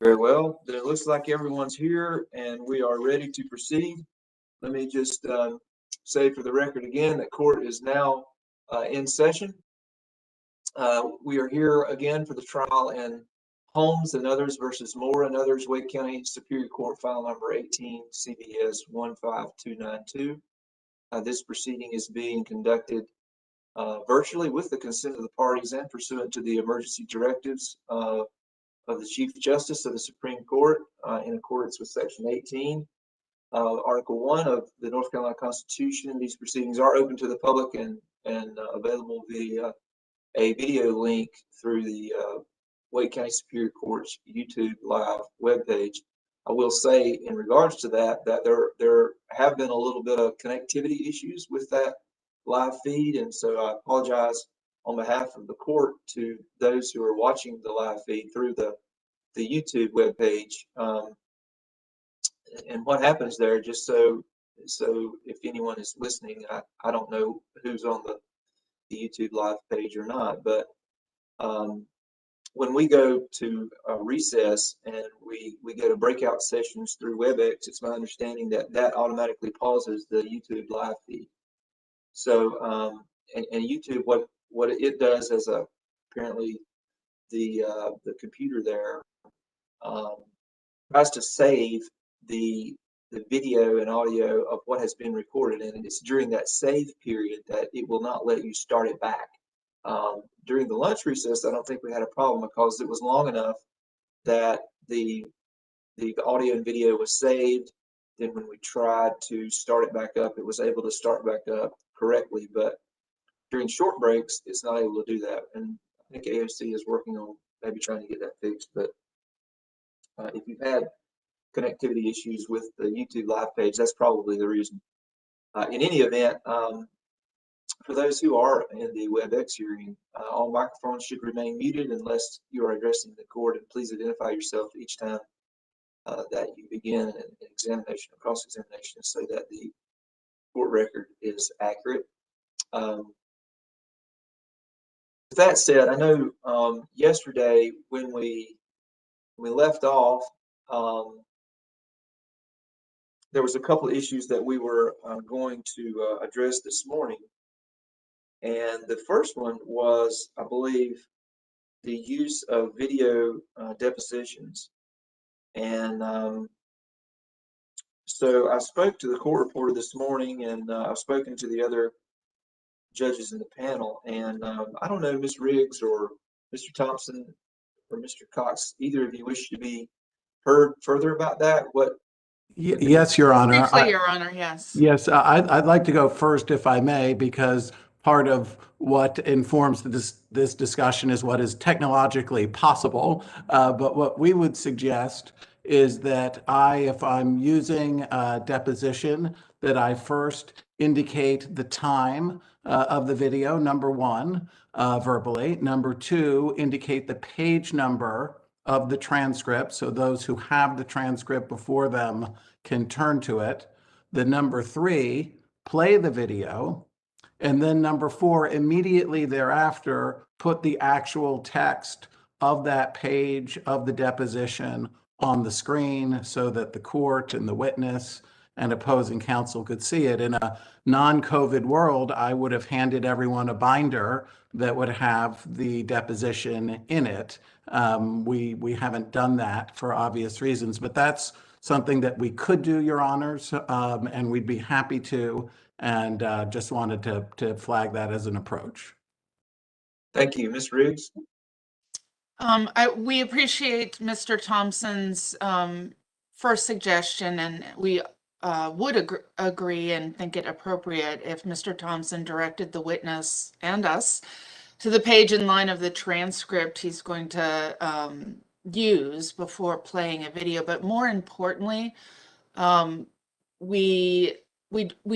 Very well. Then it looks like everyone's here and we are ready to proceed. Let me just say for the record again that court is now in session. We are here again for the trial in Holmes and Others versus Moore and Others, Wake County Superior Court, file number 18 CBS 15292. This proceeding is being conducted virtually with the consent of the parties and pursuant to the emergency directives of the Chief Justice of the Supreme Court in accordance with Section 18. Article 1 of the North Carolina Constitution. These proceedings are open to the public and available via a video link through the Wake County Superior Court's YouTube live webpage. I will say in regards to that there have been a little bit of connectivity issues with that live feed, and so I apologize on behalf of the court to those who are watching the live feed through the YouTube webpage. And what happens there, just so if anyone is listening, I don't know who's on the YouTube live page or not, but when we go to recess and we go to breakout sessions through WebEx, it's my understanding that automatically pauses the YouTube live feed. So and YouTube, what it does as apparently the computer there tries to save the video and audio of what has been recorded, and it's during that save period that it will not let you start it back. During the lunch recess, I don't think we had a problem because it was long enough that the audio and video was saved. Then when we tried to start it back up, it was able to start back up correctly. But during short breaks, it's not able to do that. And I think AOC is working on maybe trying to get that fixed. But if you've had connectivity issues with the YouTube live page, that's probably the reason. In any event, for those who are in the WebEx hearing, all microphones should remain muted unless you are addressing the court, and please identify yourself each time that you begin an examination or cross-examination so that the court record is accurate. With that said, I know yesterday when we left off, there was a couple of issues that we were going to address this morning. And the first one was, I believe, the use of video depositions. And so I spoke to the court reporter this morning, and I've spoken to the other judges in the panel. And I don't know, Ms. Riggs or Mr. Thompson or Mr. Cox, either of you wish to be heard further about that? Yes, Your Honor. Briefly, Your Honor, yes. Yes, I'd like to go first, if I may, because part of what informs this discussion is what is technologically possible. But what we would suggest is that if I'm using a deposition, that I first indicate the time of the video, number one, verbally. Number two, indicate the page number of the transcript, so those who have the transcript before them can turn to it. The number three, play the video. And then number four, immediately thereafter, put the actual text of that page of the deposition on the screen so that the court and the witness and opposing counsel could see it. In a non-COVID world, I would have handed everyone a binder that would have the deposition in it. We haven't done that for obvious reasons, but that's something that we could do, Your Honors, and we'd be happy to, and just wanted to flag that as an approach. Thank you. Ms. Riggs? We appreciate Mr. Thompson's first suggestion, and we would agree and think it appropriate if Mr. Thompson directed the witness and us to the page in line of the transcript he's going to use before playing a video. But more importantly, we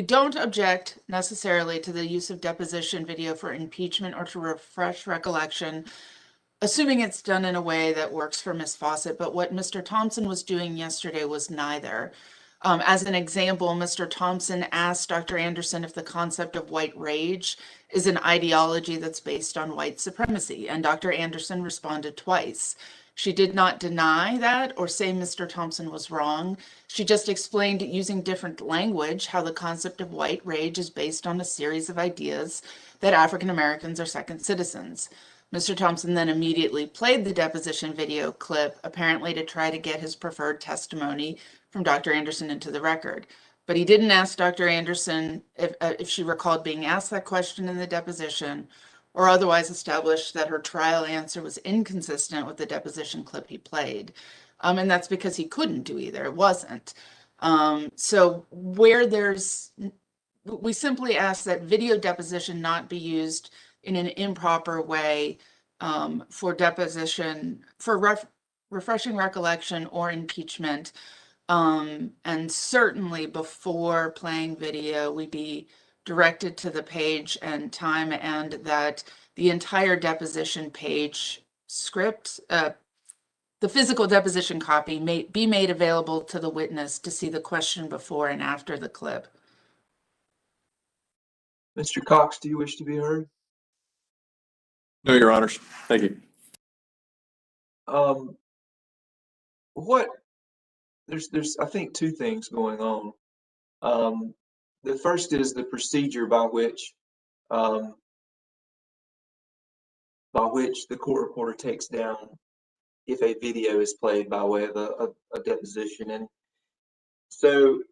don't object necessarily to the use of deposition video for impeachment or to refresh recollection, assuming it's done in a way that works for Ms. Fawcett. But what Mr. Thompson was doing yesterday was neither. As an example, Mr. Thompson asked Dr. Anderson if the concept of white rage is an ideology that's based on white supremacy, and Dr. Anderson responded twice. She did not deny that or say Mr. Thompson was wrong. She just explained using different language how the concept of white rage is based on a series of ideas that African Americans are second citizens. Mr. Thompson then immediately played the deposition video clip, apparently to try to get his preferred testimony from Dr. Anderson into the record. But he didn't ask Dr. Anderson if she recalled being asked that question in the deposition, or otherwise established that her trial answer was inconsistent with the deposition clip he played. And that's because he couldn't do either. It wasn't. So where we simply ask that video deposition not be used in an improper way for deposition, for refreshing recollection or impeachment. And certainly before playing video, we be directed to the page and time, and that the entire deposition page script, the physical deposition copy may be made available to the witness to see the question before and after the clip. Mr. Cox, do you wish to be heard? No, Your Honors. Thank you. There's I think two things going on. The first is the procedure by which the court reporter takes down if a video is played by way of a deposition. And so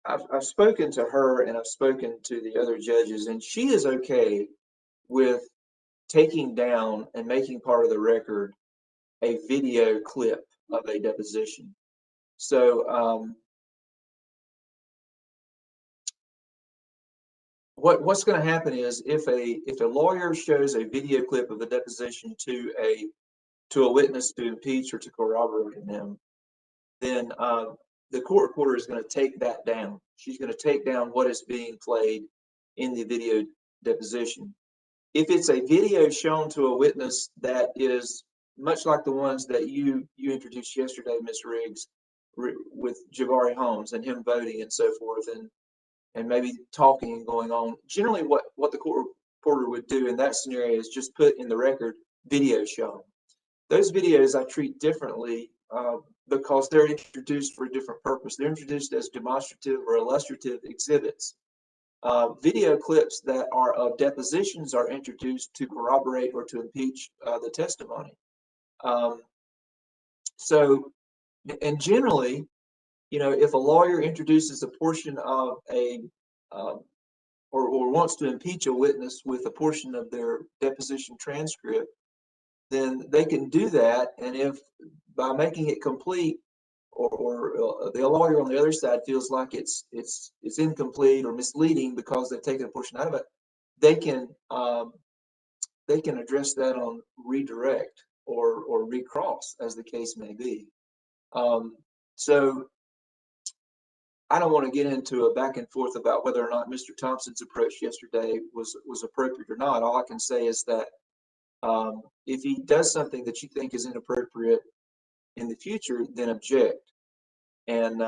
I've spoken to her and I've spoken to the other judges, and she is okay with taking down and making part of the record a video clip of a deposition. So what's going to happen is if a lawyer shows a video clip of a deposition to a witness to impeach or to corroborate them, then the court reporter is going to take that down. She's going to take down what is being played in the video deposition. If it's a video shown to a witness that is much like the ones that you introduced yesterday, Ms. Riggs, with Jabari Holmes and him voting and so forth, and maybe talking and going on. Generally, what the court reporter would do in that scenario is just put in the record video shown. Those videos I treat differently because they're introduced for a different purpose. They're introduced as demonstrative or illustrative exhibits. Video clips that are of depositions are introduced to corroborate or to impeach the testimony. And generally, if a lawyer introduces a portion of or wants to impeach a witness with a portion of their deposition transcript, then they can do that. And if by making it complete, or the lawyer on the other side feels like it's incomplete or misleading because they've taken a portion out of it, they can address that on redirect or recross, as the case may be. So I don't want to get into a back and forth about whether or not Mr. Thompson's approach yesterday was appropriate or not. All I can say is that if he does something that you think is inappropriate in the future, then object, and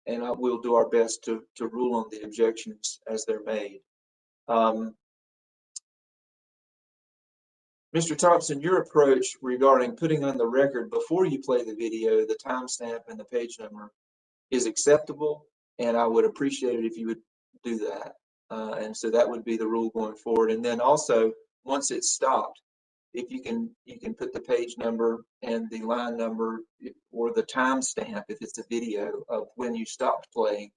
we'll do our best to rule on the objections as they're made. Mr. Thompson, your approach regarding putting on the record before you play the video the timestamp and the page number is acceptable, and I would appreciate it if you would do that. And so that would be the rule going forward. And then also, once it's stopped, if you can put the page number and the line number or the timestamp if it's a video of when you stopped playing,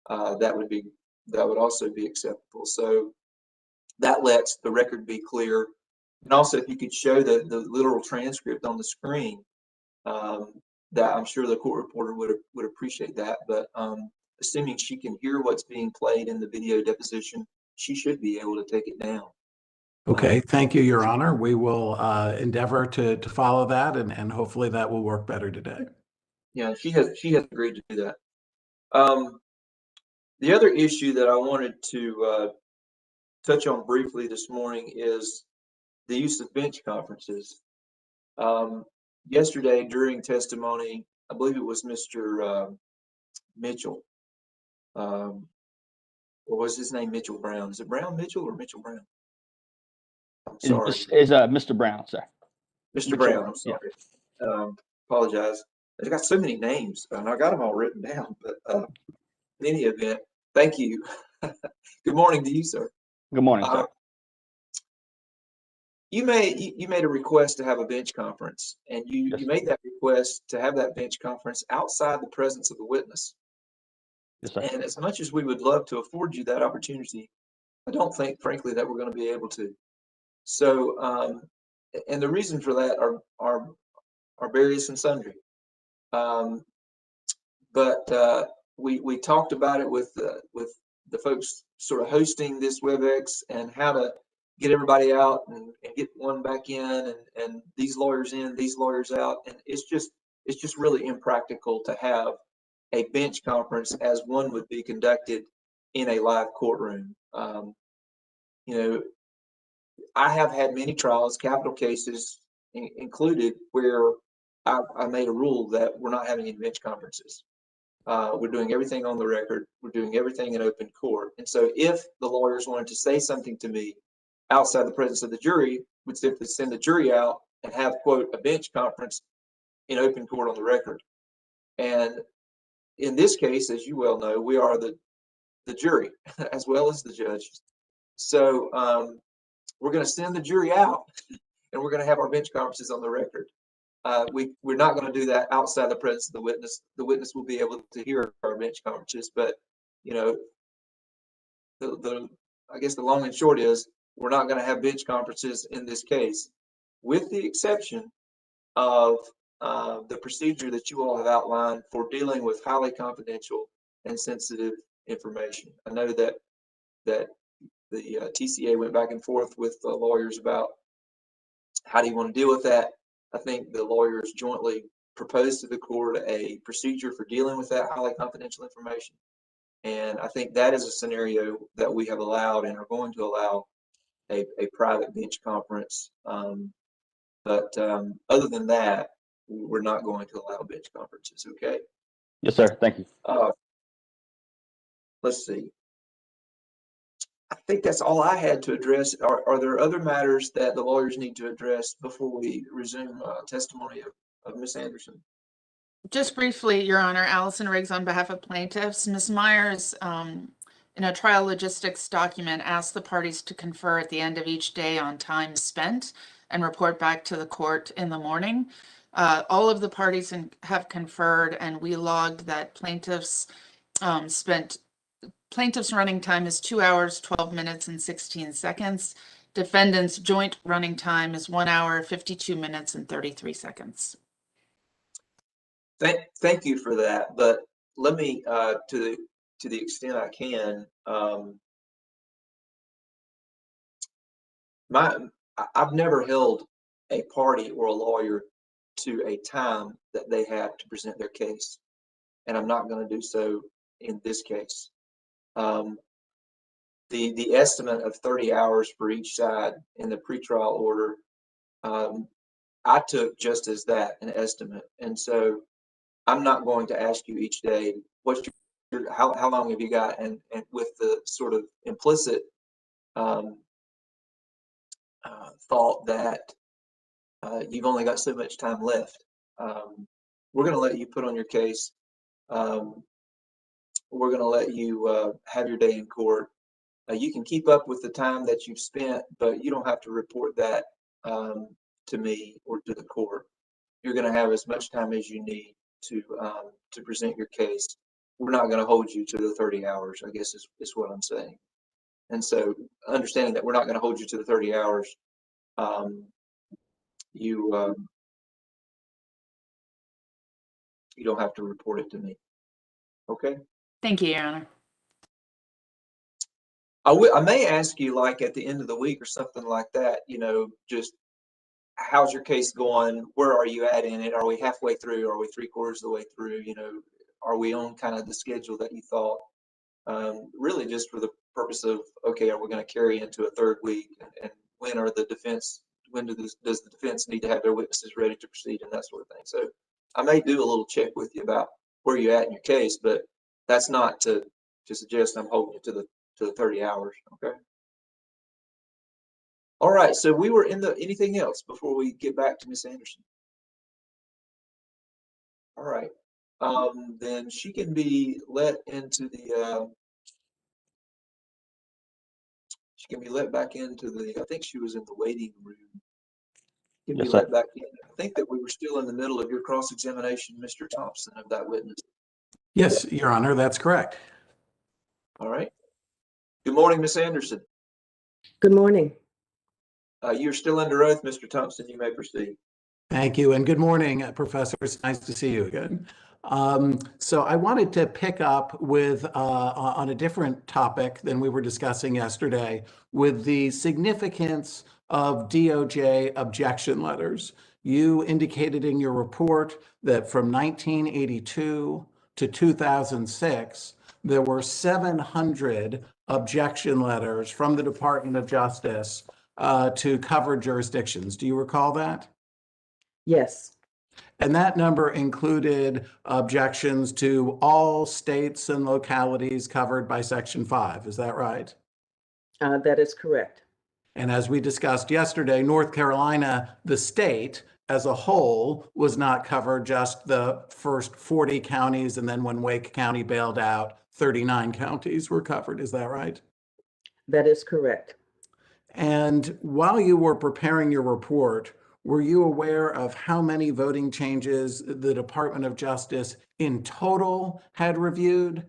that would also be acceptable. So that lets the record be clear. And also, if you could show the literal transcript on the screen, that I'm sure the court reporter would appreciate that. But assuming she can hear what's being played in the video deposition, she should be able to take it down. Okay, thank you, Your Honor. We will endeavor to follow that, and hopefully that will work better today. Yeah, she has agreed to do that. The other issue that I wanted to touch on briefly this morning is the use of bench conferences. Yesterday during testimony, I believe it was Mr. Mitchell, or was his name Mitchell Brown? Is it Brown Mitchell or Mitchell Brown? I'm sorry. Is Mr. Brown, sir. Mr. Brown, I'm sorry. Apologize. I've got so many names, and I got them all written down. But in any event, thank you. Good morning to you, sir. Good morning, sir. You made a request to have a bench conference, and you Yes. made that request to have that bench conference outside the presence of the witness. Yes, sir. And as much as we would love to afford you that opportunity, I don't think, frankly, that we're going to be able to. So, and the reason for that are various and sundry. But we talked about it with the folks sort of hosting this WebEx and how to get everybody out and get one back in and these lawyers in, these lawyers out. And it's just really impractical to have a bench conference as one would be conducted in a live courtroom. You know, I have had many trials, capital cases included, where I made a rule that we're not having any bench conferences. We're doing everything on the record. We're doing everything in open court. And so if the lawyers wanted to say something to me outside the presence of the jury, we'd simply send the jury out and have, quote, a bench conference in open court on the record. And in this case, as you well know, we are the jury as well as the judges. So we're going to send the jury out and we're going to have our bench conferences on the record. We're not going to do that outside the presence of the witness. The witness will be able to hear our bench conferences, but you know, I guess the long and short is we're not going to have bench conferences in this case, with the exception of the procedure that you all have outlined for dealing with highly confidential and sensitive information. I know that the TCA went back and forth with the lawyers about how do you want to deal with that. I think the lawyers jointly proposed to the court a procedure for dealing with that highly confidential information. And I think that is a scenario that we have allowed and are going to allow a private bench conference. But other than that, we're not going to allow bench conferences, okay? Yes, sir. Thank you. Let's see. I think that's all I had to address. Are there other matters that the lawyers need to address before we resume testimony of Ms. Anderson? Just briefly, Your Honor, Allison Riggs on behalf of plaintiffs. Ms. Myers, in a trial logistics document, asked the parties to confer at the end of each day on time spent and report back to the court in the morning. All of the parties have conferred, and we logged that plaintiffs running time is 2 hours, 12 minutes, and 16 seconds. Defendants' joint running time is 1 hour, 52 minutes, and 33 seconds. Thank you for that. But let me, to the extent I can, I've never held a party or a lawyer to a time that they have to present their case, and I'm not going to do so in this case. The estimate of 30 hours for each side in the pretrial order, I took just as that, an estimate. And so I'm not going to ask you each day, how long have you got? And with the sort of implicit thought that you've only got so much time left. We're going to let you put on your case. We're going to let you have your day in court. You can keep up with the time that you've spent, but you don't have to report that to me or to the court. You're going to have as much time as you need to present your case. We're not going to hold you to the 30 hours, I guess is what I'm saying. And so understanding that we're not going to hold you to the 30 hours, you don't have to report it to me. Okay? Thank you, Your Honor. I may ask you, like at the end of the week or something like that, you know, just how's your case going? Where are you at in it? Are we halfway through? Are we 3/4 of the way through? You know, are we on kind of the schedule that you thought? Really just for the purpose of, okay, are we going to carry into a third week? And when does the defense need to have their witnesses ready to proceed and that sort of thing? So I may do a little check with you about where you're at in your case, but that's not to suggest I'm holding you to the 30 hours, okay? All right, so we were in anything else before we get back to Ms. Anderson? All right. Then she can be let into the, she can be let back into the, I think she was in the waiting room. Can be Yes, sir. let back in. I think that we were still in the middle of your cross-examination, Mr. Thompson, of that witness. Yes, Your Honor, that's correct. All right. Good morning, Miss Anderson. Good morning. You're still under oath, Mr. Thompson. You may proceed. Thank you, and good morning, Professor. It's nice to see you again. So I wanted to pick up with on a different topic than we were discussing yesterday, with the significance of DOJ objection letters. You indicated in your report that from 1982 to 2006, there were 700 objection letters from the Department of Justice to covered jurisdictions. Do you recall that? Yes, And that number included objections to all states and localities covered by Section 5. Is that right? that is correct. And as we discussed yesterday, North Carolina, the state as a whole, was not covered, just the first 40 counties. And then when Wake County bailed out, 39 counties were covered. Is that right? That is correct. And while you were preparing your report, were you aware of how many voting changes the Department of Justice in total had reviewed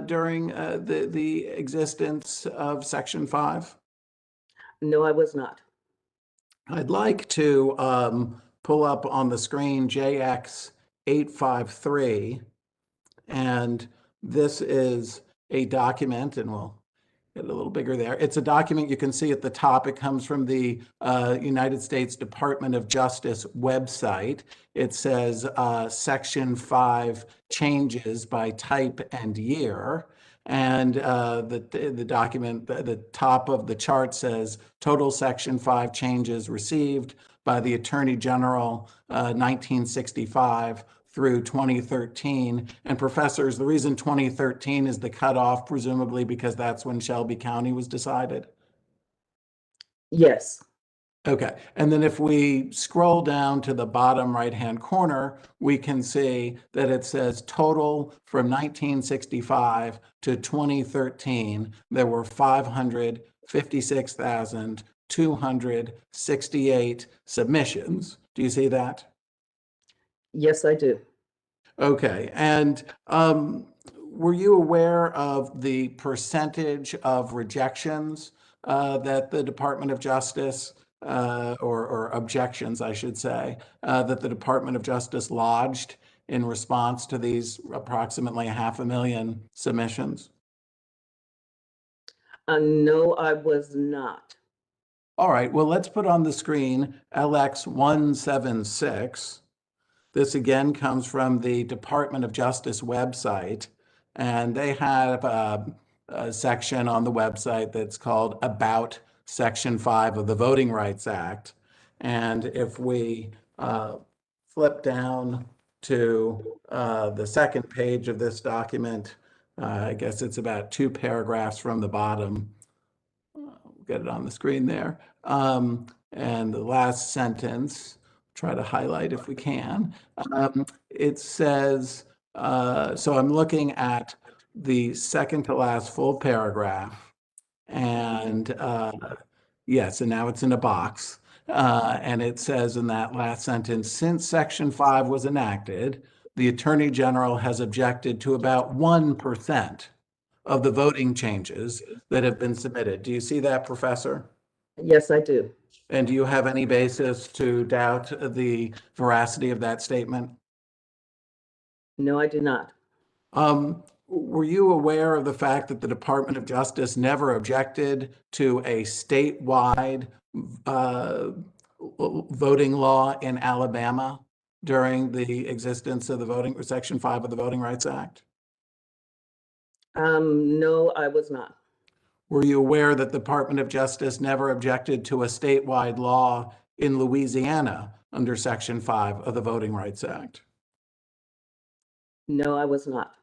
during the existence of Section 5? No, I was not. I'd like to pull up on the screen JX 853, and this is a document, and we'll get a little bigger there. It's a document you can see at the top. It comes from the United States Department of Justice website. It says Section 5 changes by type and year. And the document, the top of the chart says total Section 5 changes received by the Attorney General 1965 through 2013. And professors, the reason 2013 is the cutoff, presumably because that's when Shelby County was decided. Yes, Okay, and then if we scroll down to the bottom right-hand corner, we can see that it says total from 1965 to 2013, there were 556,268 submissions. Do you see that? yes, I do. Okay, and were you aware of the percentage of rejections that the Department of Justice, or objections, I should say, that the Department of Justice lodged in response to these approximately 500,000 submissions? No, I was not. All right, well, let's put on the screen LX 176. This again comes from the Department of Justice website, and they have a section on the website that's called About Section 5 of the Voting Rights Act. And if we flip down to the second page of this document, I guess it's about 2 paragraphs from the bottom. We'll get it on the screen there. And the last sentence, try to highlight if we can. It says, so I'm looking at the second to last full paragraph. And yes, and now it's in a box. And it says in that last sentence, since Section 5 was enacted, the Attorney General has objected to about 1% of the voting changes that have been submitted. Do you see that, Professor? Yes, I do. And do you have any basis to doubt the veracity of that statement? No, I do not. Were you aware of the fact that the Department of Justice never objected to a statewide voting law in Alabama during the existence of the Section 5 of the Voting Rights Act? No, I was not. Were you aware that the Department of Justice never objected to a statewide law in Louisiana under Section 5 of the Voting Rights Act? No, I was not.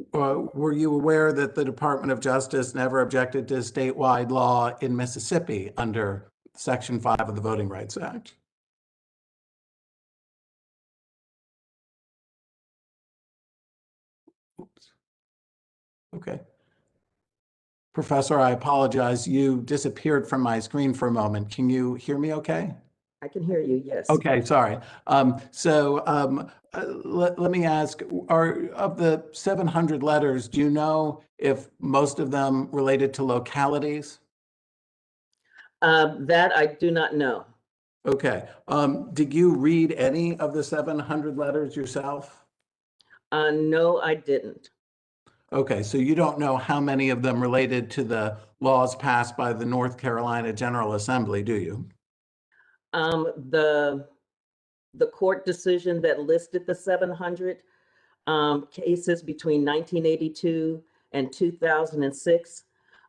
Were you aware that the Department of Justice never objected to statewide law in Mississippi under Section 5 of the Voting Rights Act? Okay. Professor, I apologize. You disappeared from my screen for a moment. Can you hear me okay? I can hear you, yes. Okay, sorry. Let me ask, are of the 700 letters, do you know if most of them related to localities? That I do not know. Okay. Did you read any of the 700 letters yourself? No, I didn't. Okay, so you don't know how many of them related to the laws passed by the North Carolina General Assembly, do you? The court decision that listed the 700 cases between 1982 and 2006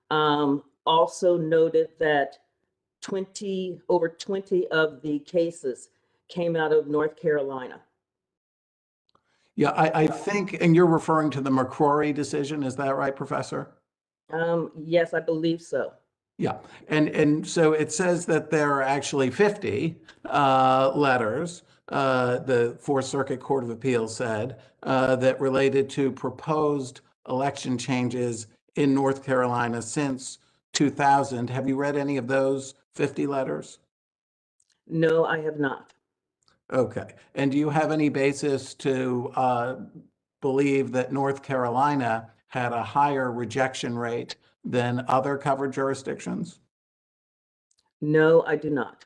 also noted that over 20 of the cases came out of North Carolina. Yeah, I think, and you're referring to the McCrory decision, is that right, Professor? Yes, I believe so. Yeah, and so it says that there are actually 50 letters, the Fourth Circuit Court of Appeals said, that related to proposed election changes in North Carolina since 2000. Have you read any of those 50 letters? No, I have not. Okay, and do you have any basis to believe that North Carolina had a higher rejection rate than other covered jurisdictions? No, I do not.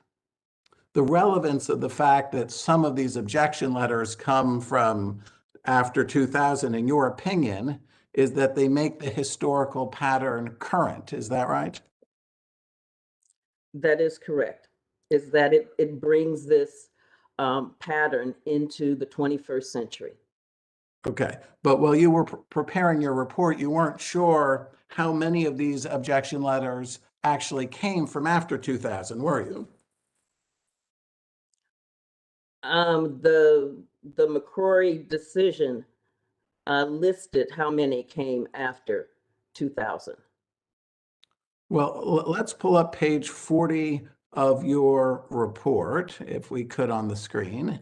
The relevance of the fact that some of these objection letters come from after 2000, in your opinion, is that they make the historical pattern current. Is that right? That is correct. Is that it brings this pattern into the 21st century. Okay, but while you were preparing your report, you weren't sure how many of these objection letters actually came from after 2000, were you? The McCrory decision listed how many came after 2000. Well, let's pull up page 40 of your report, if we could, on the screen.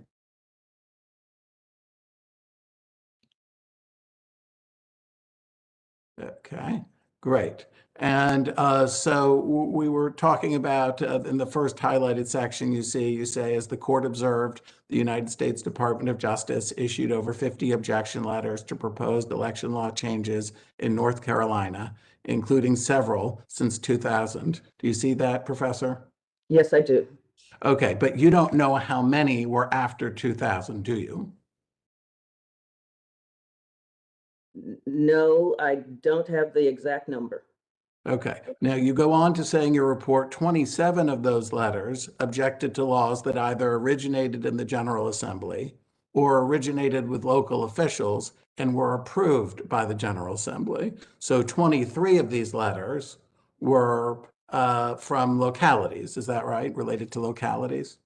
Okay, great. And so we were talking about in the first highlighted section, you say, as the court observed, the United States Department of Justice issued over 50 objection letters to proposed election law changes in North Carolina, including several since 2000. Do you see that, Professor? Yes, I do. Okay, but you don't know how many were after 2000, do you? No, I don't have the exact number. Okay. Now you go on to say in your report, 27 of those letters objected to laws that either originated in the General Assembly or originated with local officials and were approved by the General Assembly. So 23 of these letters were from localities. Is that right? Related to localities?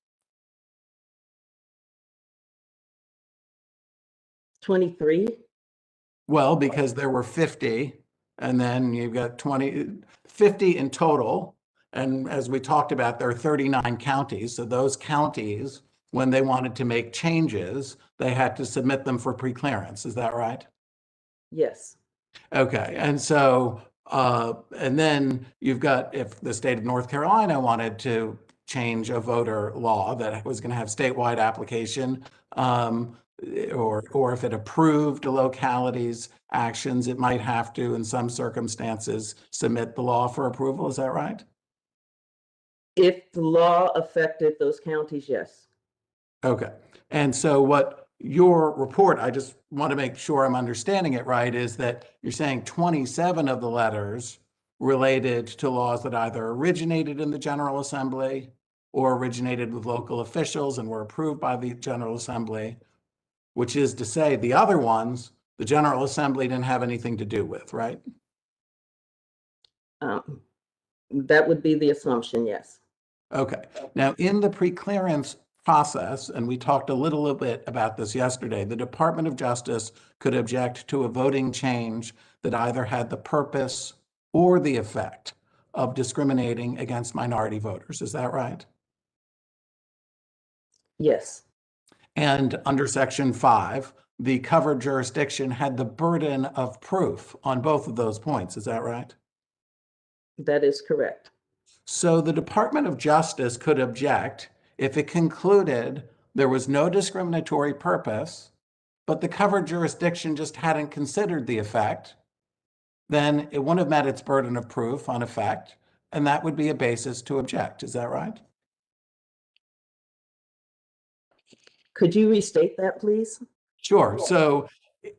23? Well, because there were 50, and then you've got 50 in total. And as we talked about, there are 39 counties. So those counties, when they wanted to make changes, they had to submit them for preclearance. Is that right? Yes. Okay. And so, and then you've got, if the state of North Carolina wanted to change a voter law that was going to have statewide application, or if it approved a locality's actions, it might have to, in some circumstances, submit the law for approval. Is that right? If the law affected those counties, yes. Okay. And so what your report, I just want to make sure I'm understanding it right, is that you're saying 27 of the letters related to laws that either originated in the General Assembly or originated with local officials and were approved by the General Assembly, which is to say the other ones, the General Assembly didn't have anything to do with, right? That would be the assumption, yes. Okay. Now, in the preclearance process, and we talked a little bit about this yesterday, the Department of Justice could object to a voting change that either had the purpose or the effect of discriminating against minority voters. Is that right? Yes. And under Section 5 the covered jurisdiction had the burden of proof on both of those points. Is that right? That is correct. So the Department of Justice could object if it concluded there was no discriminatory purpose, but the covered jurisdiction just hadn't considered the effect. Then it wouldn't have met its burden of proof on effect, and that would be a basis to object. Is that right? Could you restate that, please? Sure. So,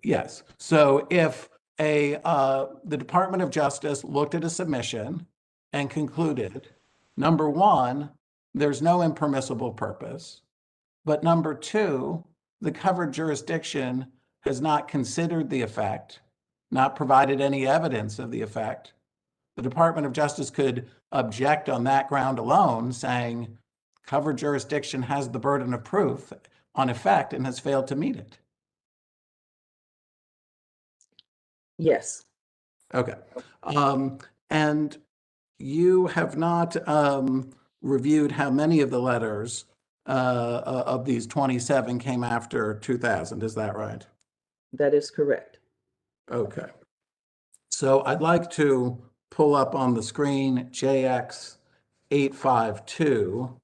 yes. So if the Department of Justice looked at a submission and concluded, number one, there's no impermissible purpose, but number two, the covered jurisdiction has not considered the effect, not provided any evidence of the effect, the Department of Justice could object on that ground alone, saying covered jurisdiction has the burden of proof on effect and has failed to meet it. Yes. Okay. And you have not reviewed how many of the letters of these 27 came after 2000. Is that right? That is correct. Okay. So I'd like to pull up on the screen JX 852.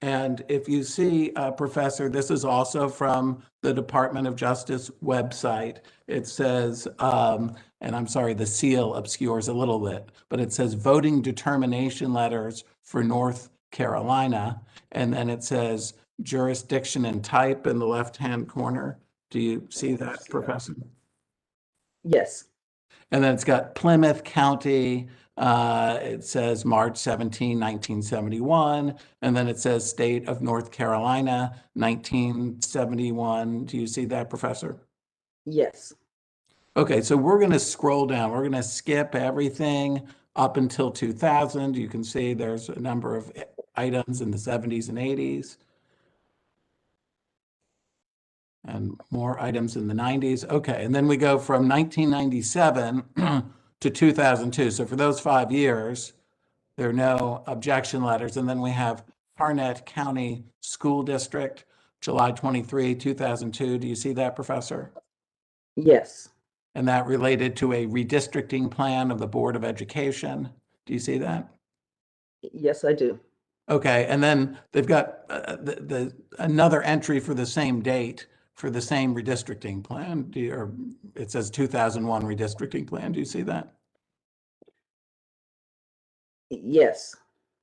And if you see, Professor, this is also from the Department of Justice website. It says, and I'm sorry, the seal obscures a little bit, but it says voting determination letters for North Carolina. And then it says jurisdiction and type in the left-hand corner. Do you see that, Professor? Yes. And then it's got Plymouth County. It says March 17, 1971. And then it says State of North Carolina, 1971. Do you see that, Professor? Yes. Okay, so we're going to scroll down. We're going to skip everything up until 2000. You can see there's a number of items in the 70s and 80s. And more items in the 90s. Okay, and then we go from 1997 to 2002. So for those 5 years, there are no objection letters. And then we have Harnett County School District, July 23, 2002. Do you see that, Professor? Yes. And that related to a redistricting plan of the Board of Education. Do you see that? Yes, I do. Okay, and then they've got another entry for the same date for the same redistricting plan. Or it says 2001 redistricting plan. Do you see that? Yes.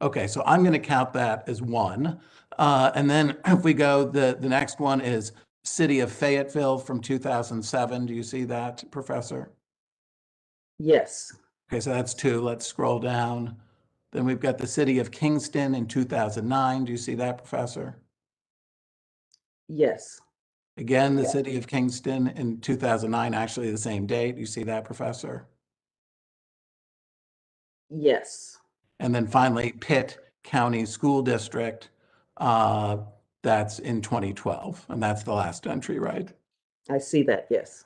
Okay, so I'm going to count that as one. And then if we go, the next one is City of Fayetteville from 2007. Do you see that, Professor? Yes. Okay, so that's two. Let's scroll down. Then we've got the City of Kingston in 2009. Do you see that, Professor? Yes. Again, the City of Kingston in 2009, actually the same date. You see that, Professor? Yes. And then finally, Pitt County School District, that's in 2012. And that's the last entry, right? I see that. Yes.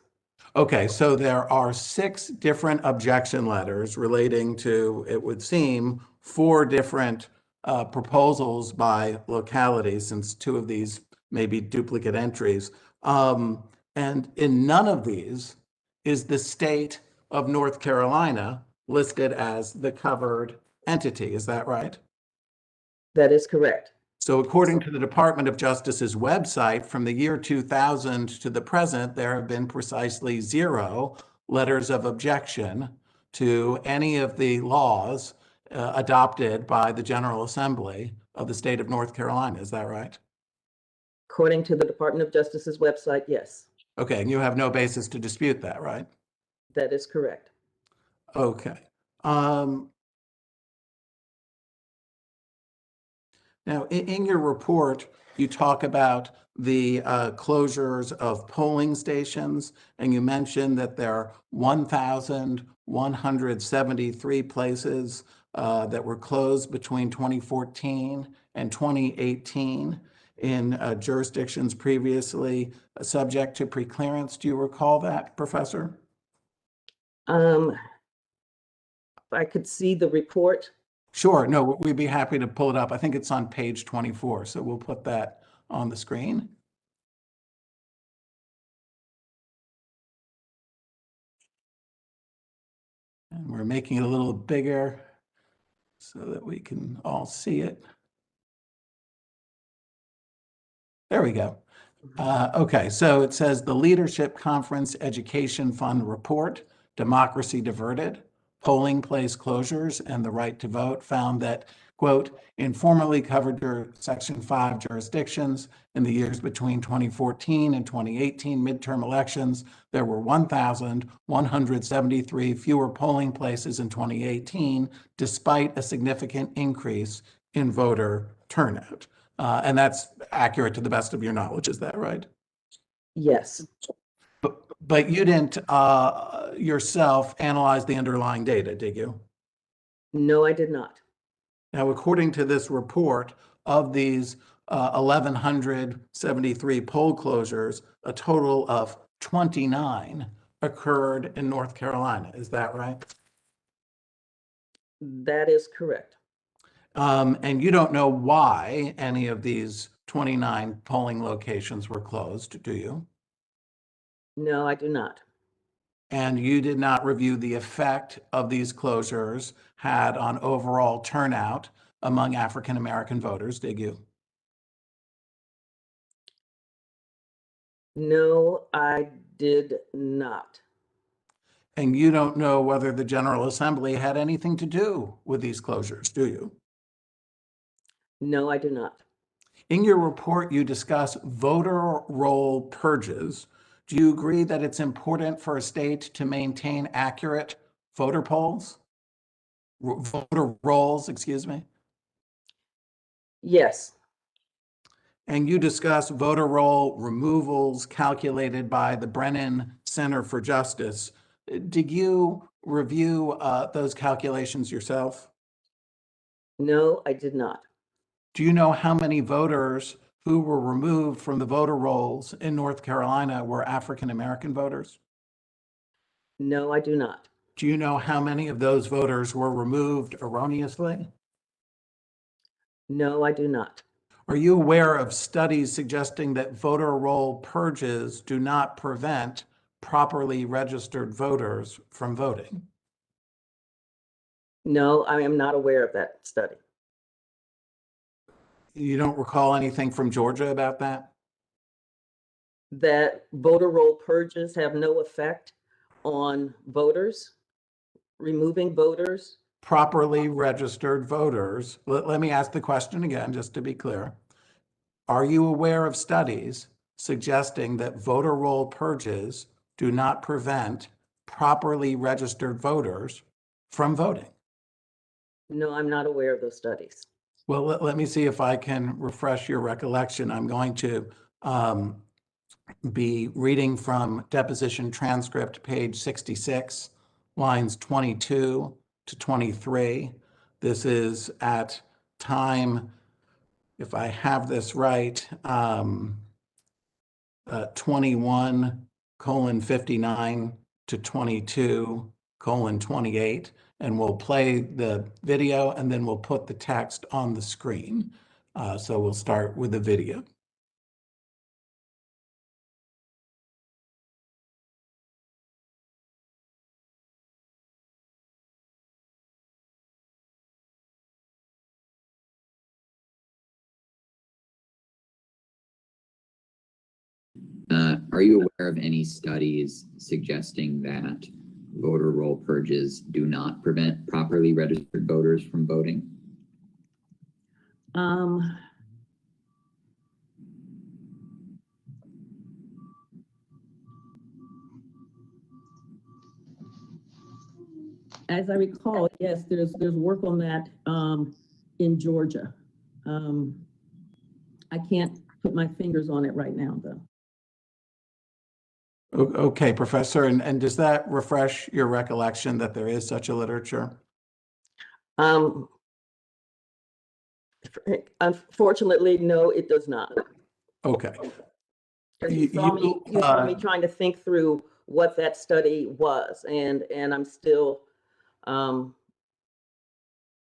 Okay, so there are 6 different objection letters relating to, it would seem, 4 different proposals by locality, since 2 of these may be duplicate entries. And in none of these is the state of North Carolina listed as the covered entity. Is that right? That is correct. So according to the Department of Justice's website, from the year 2000 to the present, there have been precisely 0 letters of objection to any of the laws adopted by the General Assembly of the state of North Carolina. Is that right? According to the Department of Justice's website, yes. Okay, and you have no basis to dispute that, right? That is correct. Okay. Now, in your report, you talk about the closures of polling stations, and you mentioned that there are 1,173 places that were closed between 2014 and 2018 in jurisdictions previously subject to preclearance. Do you recall that, Professor? If I could see the report. Sure. No, we'd be happy to pull it up. I think it's on page 24, so we'll put that on the screen. And we're making it a little bigger so that we can all see it. There we go. Okay, so it says the Leadership Conference Education Fund Report, Democracy Diverted, Polling Place Closures, and the Right to Vote found that, quote, in formerly covered Section 5 jurisdictions in the years between 2014 and 2018 midterm elections, there were 1,173 fewer polling places in 2018, despite a significant increase in voter turnout. And that's accurate to the best of your knowledge, is that right? Yes. But you didn't yourself analyze the underlying data, did you? No, I did not. Now, according to this report, of these 1,173 poll closures, a total of 29 occurred in North Carolina. Is that right? That is correct. And you don't know why any of these 29 polling locations were closed, do you? No, I do not. And you did not review the effect of these closures had on overall turnout among African American voters, did you? No, I did not. And you don't know whether the General Assembly had anything to do with these closures, do you? No, I do not. In your report, you discuss voter roll purges. Do you agree that it's important for a state to maintain accurate voter polls? Voter rolls, excuse me? Yes. And you discuss voter roll removals calculated by the Brennan Center for Justice. Did you review those calculations yourself? No, I did not. Do you know how many voters who were removed from the voter rolls in North Carolina were African American voters? No, I do not. Do you know how many of those voters were removed erroneously? No, I do not. Are you aware of studies suggesting that voter roll purges do not prevent properly registered voters from voting? No, I am not aware of that study. You don't recall anything from Georgia about that? That voter roll purges have no effect on voters, removing voters. Properly registered voters. Let me ask the question again, just to be clear. Are you aware of studies suggesting that voter roll purges do not prevent properly registered voters from voting? No, I'm not aware of those studies. Well, let me see if I can refresh your recollection. I'm going to be reading from deposition transcript, page 66, lines 22 to 23. This is at time, if I have this right, 21:59 to 22:28. And we'll play the video and then we'll put the text on the screen. So we'll start with the video. Are you aware of any studies suggesting that voter roll purges do not prevent properly registered voters from voting? As I recall, yes, there's work on that in Georgia. I can't put my fingers on it right now, though. Okay, Professor, and does that refresh your recollection that there is such a literature? Unfortunately, no, it does not. Okay. You saw me trying to think through what that study was, and I'm still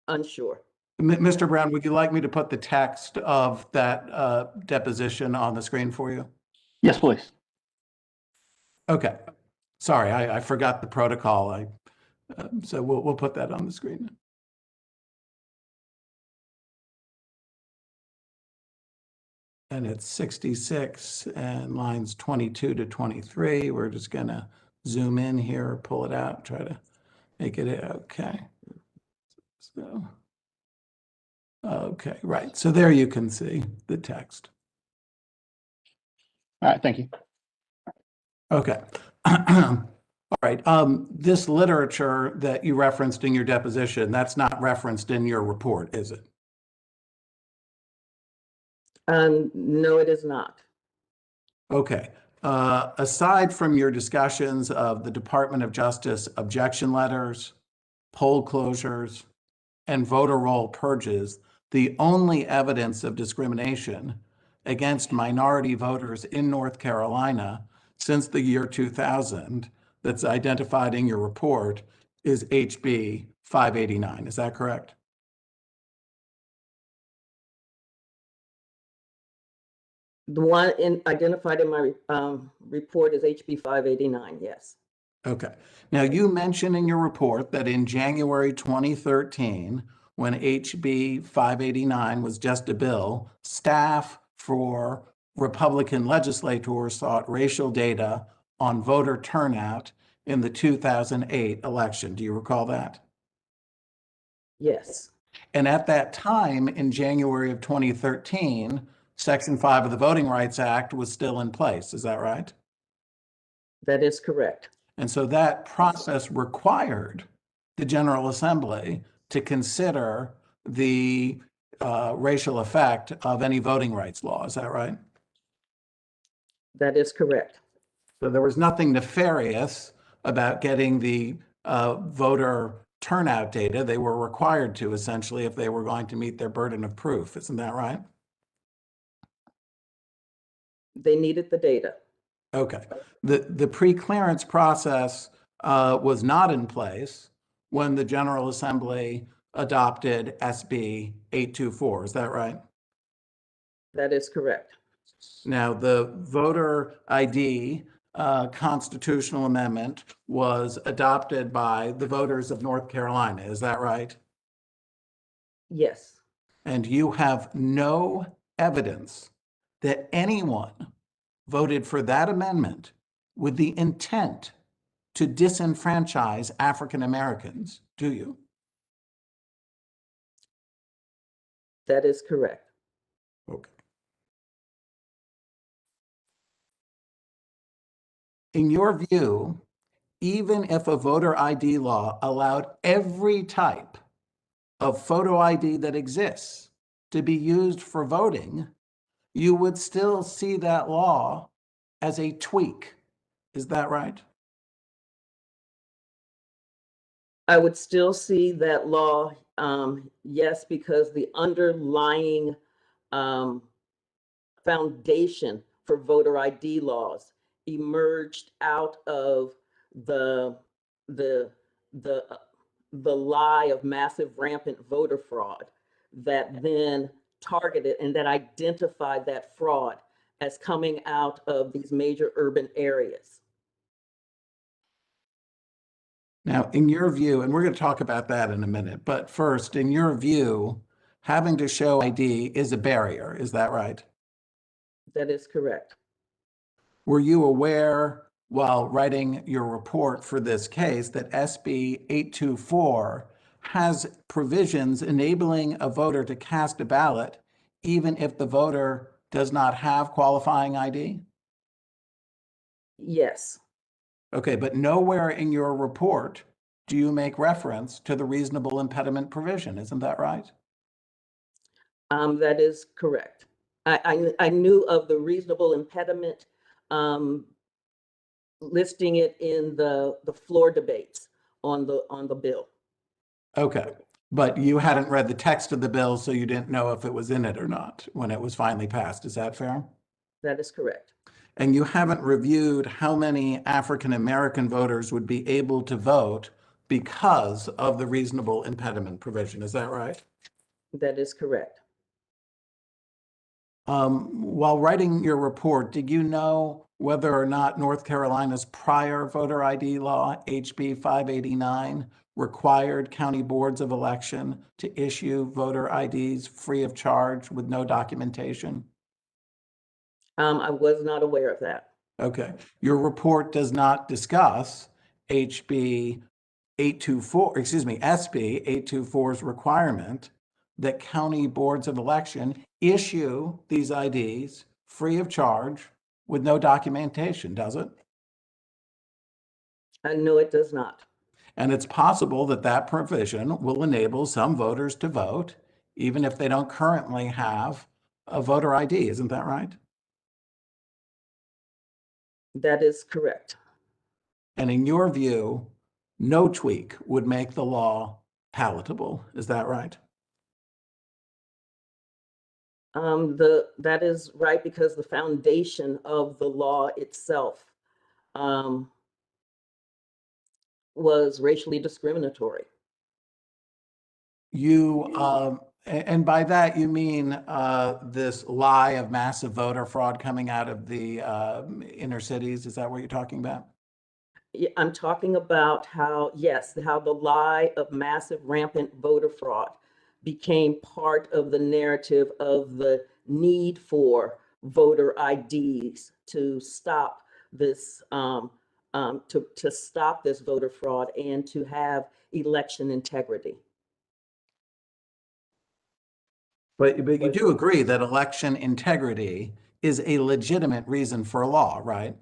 unsure. Mr. Brown, would you like me to put the text of that deposition on the screen for you? Yes, please. Okay. Sorry, I forgot the protocol. So we'll put that on the screen. And it's 66 and lines 22 to 23. We're just gonna zoom in here, pull it out, try to make it okay. So, okay, right. So there you can see the text. All right, thank you. Okay. All right. This literature that you referenced in your deposition, that's not referenced in your report, is it? No, it is not. Okay. Aside from your discussions of the Department of Justice objection letters, poll closures, and voter roll purges, the only evidence of discrimination against minority voters in North Carolina since the year 2000 that's identified in your report is HB 589. Is that correct? The one identified in my report is HB 589, yes. Okay. Now, you mentioned in your report that in January 2013, when HB 589 was just a bill, staff for Republican legislators sought racial data on voter turnout in the 2008 election. Do you recall that? Yes, And at that time, in January of 2013, Section 5 of the Voting Rights Act was still in place. Is that right? that is correct. And so that process required the General Assembly to consider the racial effect of any voting rights law. Is that right? That is correct. So there was nothing nefarious about getting the voter turnout data. They were required to, essentially, if they were going to meet their burden of proof. Isn't that right? They needed the data. Okay. The pre-clearance process was not in place when the General Assembly adopted SB 824. Is that right? That is correct. Now, the voter ID constitutional amendment was adopted by the voters of North Carolina. Is that right? Yes, And you have no evidence that anyone voted for that amendment with the intent to disenfranchise African Americans, do you? that is correct. Okay. In your view, even if a voter ID law allowed every type of photo ID that exists to be used for voting, you would still see that law as a tweak. Is that right? I would still see that law, yes, because the underlying foundation for voter ID laws emerged out of the the the the lie of massive rampant voter fraud that then targeted and that identified that fraud as coming out of these major urban areas. Now, in your view, and we're going to talk about that in a minute, but first, in your view, having to show ID is a barrier. Is that right? That is correct. Were you aware while writing your report for this case that SB 824 has provisions enabling a voter to cast a ballot even if the voter does not have qualifying ID? Yes, Okay, but nowhere in your report do you make reference to the reasonable impediment provision. Isn't that right? that is correct. I knew of the reasonable impediment, listing it in the floor debates on the bill. Okay, but you hadn't read the text of the bill, so you didn't know if it was in it or not when it was finally passed. Is that fair? That is correct. And you haven't reviewed how many African American voters would be able to vote because of the reasonable impediment provision. Is that right? That is correct. While writing your report, did you know whether or not North Carolina's prior voter ID law, HB 589, required county boards of election to issue voter IDs free of charge with no documentation? I was not aware of that. Okay. Your report does not discuss HB 824, SB 824's requirement that county boards of election issue these IDs free of charge with no documentation, does it? No, it does not. And it's possible that that provision will enable some voters to vote, even if they don't currently have a voter ID. Isn't that right? That is correct. And in your view, no tweak would make the law palatable. Is that right? That is right, because the foundation of the law itself was racially discriminatory. And by that you mean this lie of massive voter fraud coming out of the inner cities? Is that what you're talking about? Yeah, I'm talking about how the lie of massive rampant voter fraud became part of the narrative of the need for voter IDs to stop this to stop this voter fraud and to have election integrity. But you do agree that election integrity is a legitimate reason for a law, right?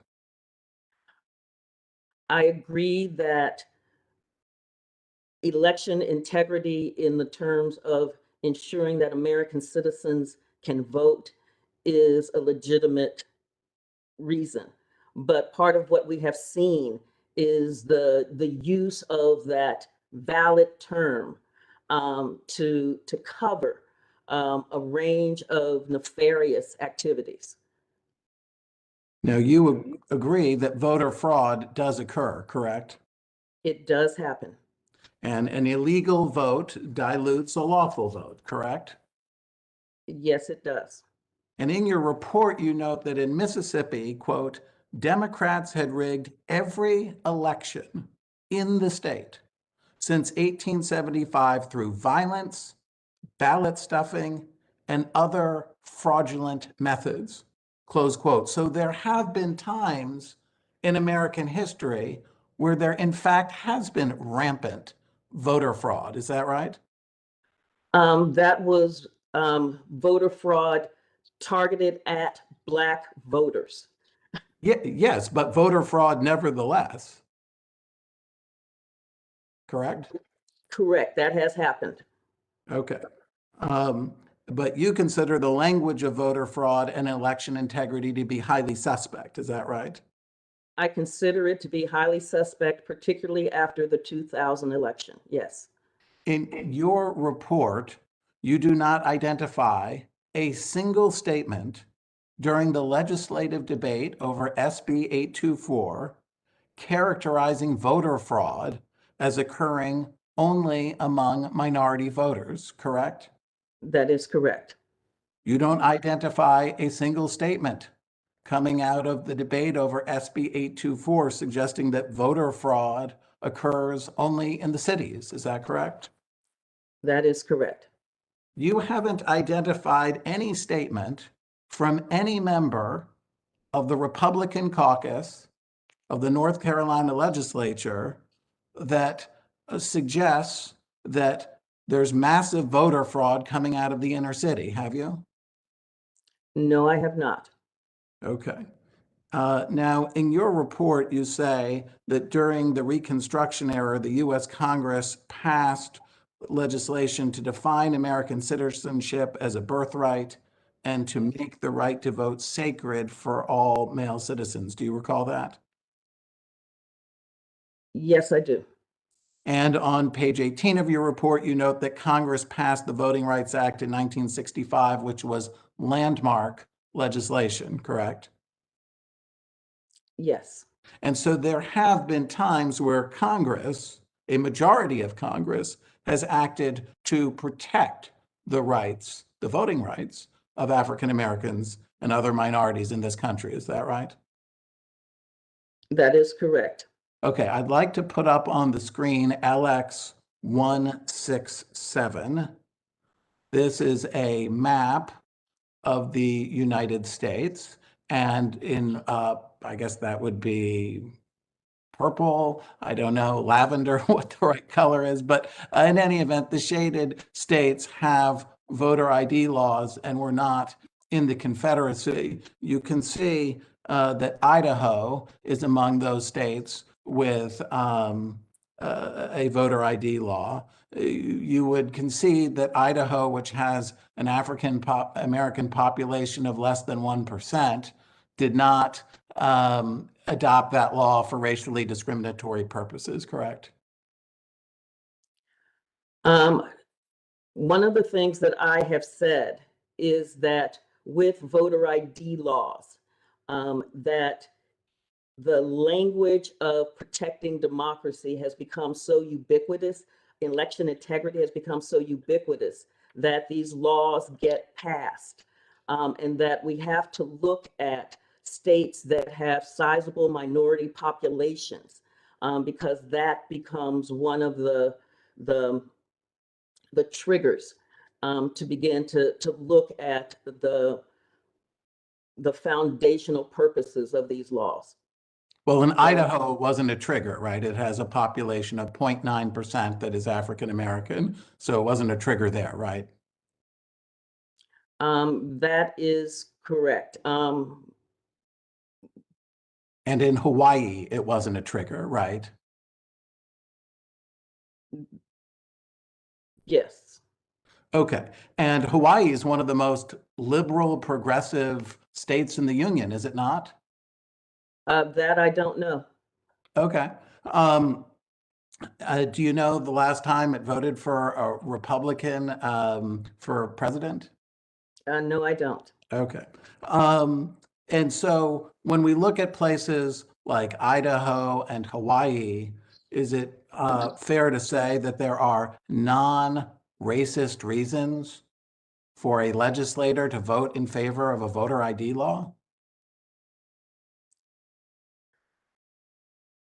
I agree that election integrity in the terms of ensuring that American citizens can vote is a legitimate reason. But part of what we have seen is the use of that valid term to cover a range of nefarious activities. Now, you agree that voter fraud does occur, correct? It does happen. And an illegal vote dilutes a lawful vote, correct? Yes, it does. And in your report, you note that in Mississippi, quote, Democrats had rigged every election in the state since 1875 through violence, ballot stuffing, and other fraudulent methods, close quote. So there have been times in American history where there in fact has been rampant voter fraud. Is that right? That was voter fraud targeted at Black voters. Yes, but voter fraud nevertheless. Correct? Correct, that has happened. Okay. But you consider the language of voter fraud and election integrity to be highly suspect. Is that right? I consider it to be highly suspect, particularly after the 2000 election. Yes. In your report, you do not identify a single statement during the legislative debate over SB 824 characterizing voter fraud as occurring only among minority voters, correct? That is correct. You don't identify a single statement coming out of the debate over SB 824 suggesting that voter fraud occurs only in the cities. Is that correct? That is correct. You haven't identified any statement from any member of the Republican caucus of the North Carolina legislature that suggests that there's massive voter fraud coming out of the inner city, have you? No, I have not. Okay. Now, in your report, you say that during the Reconstruction era, the U.S. Congress passed legislation to define American citizenship as a birthright and to make the right to vote sacred for all male citizens. Do you recall that? Yes, I do. And on page 18 of your report, you note that Congress passed the Voting Rights Act in 1965, which was landmark legislation, correct? Yes. And so there have been times where Congress a majority of Congress has acted to protect the rights, the voting rights of African Americans and other minorities in this country. Is that right? That is correct. Okay, I'd like to put up on the screen LX 167. This is a map of the United States, and in, I guess that would be purple, I don't know, lavender, what the right color is, but in any event, the shaded states have voter ID laws, and we're not in the Confederacy. You can see that Idaho is among those states with a voter ID law. You would concede that Idaho, which has an African American population of less than 1%, did not adopt that law for racially discriminatory purposes, correct? One of the things that I have said is that with voter ID laws, that the language of protecting democracy has become so ubiquitous, election integrity has become so ubiquitous that these laws get passed, and that we have to look at states that have sizable minority populations, because that becomes one of the triggers to begin to look at the foundational purposes of these laws. Well, in Idaho, it wasn't a trigger, right? It has a population of 0.9% that is African American, so it wasn't a trigger there, right? That is correct. And in Hawaii, it wasn't a trigger, right? Yes. Okay. And Hawaii is one of the most liberal, progressive states in the union, is it not? That I don't know. Okay. Do you know the last time it voted for a Republican for president? No, I don't. Okay. And so when we look at places like Idaho and Hawaii, is it fair to say that there are non-racist reasons for a legislator to vote in favor of a voter ID law?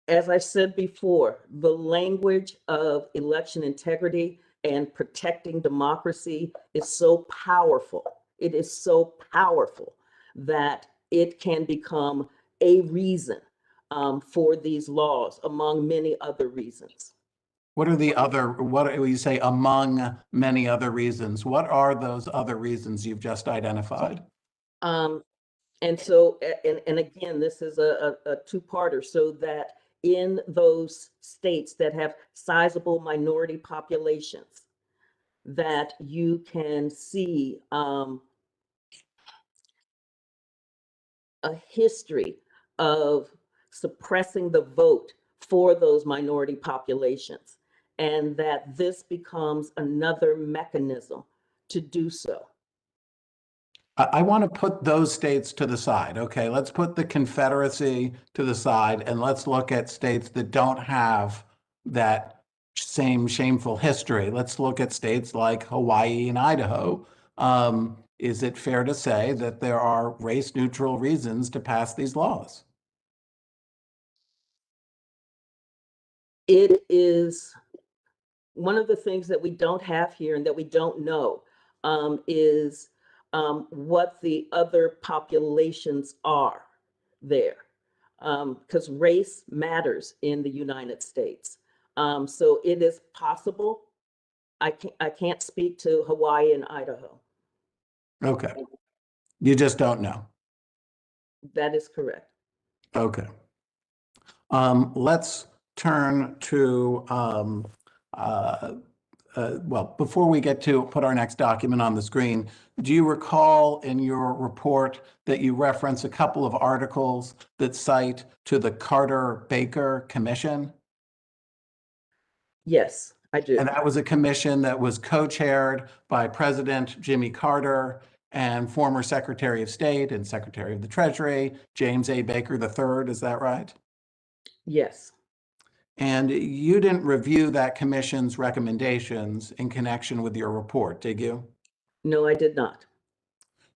As I said before, the language of election integrity and protecting democracy is so powerful. It is so powerful that it can become a reason for these laws, among many other reasons. What are the other, what do you say among many other reasons? What are those other reasons you've just identified? And so, and again, this is a two-parter, so that in those states that have sizable minority populations, that you can see a history of suppressing the vote for those minority populations, and that this becomes another mechanism to do so. I want to put those states to the side. Okay, let's put the Confederacy to the side and let's look at states that don't have that same shameful history. Let's look at states like Hawaii and Idaho. Is it fair to say that there are race-neutral reasons to pass these laws? It is one of the things that we don't have here and that we don't know is what the other populations are there, because race matters in the United States. So it is possible. I can't speak to Hawaii and Idaho. Okay. You just don't know. That is correct. Okay. Let's turn to, well, before we get to put our next document on the screen, do you recall in your report that you reference a couple of articles that cite to the Carter-Baker Commission? Yes, I do. And that was a commission that was co-chaired by President Jimmy Carter and former Secretary of State and Secretary of the Treasury, James A. Baker III, is that right? Yes. And you didn't review that commission's recommendations in connection with your report, did you? No, I did not.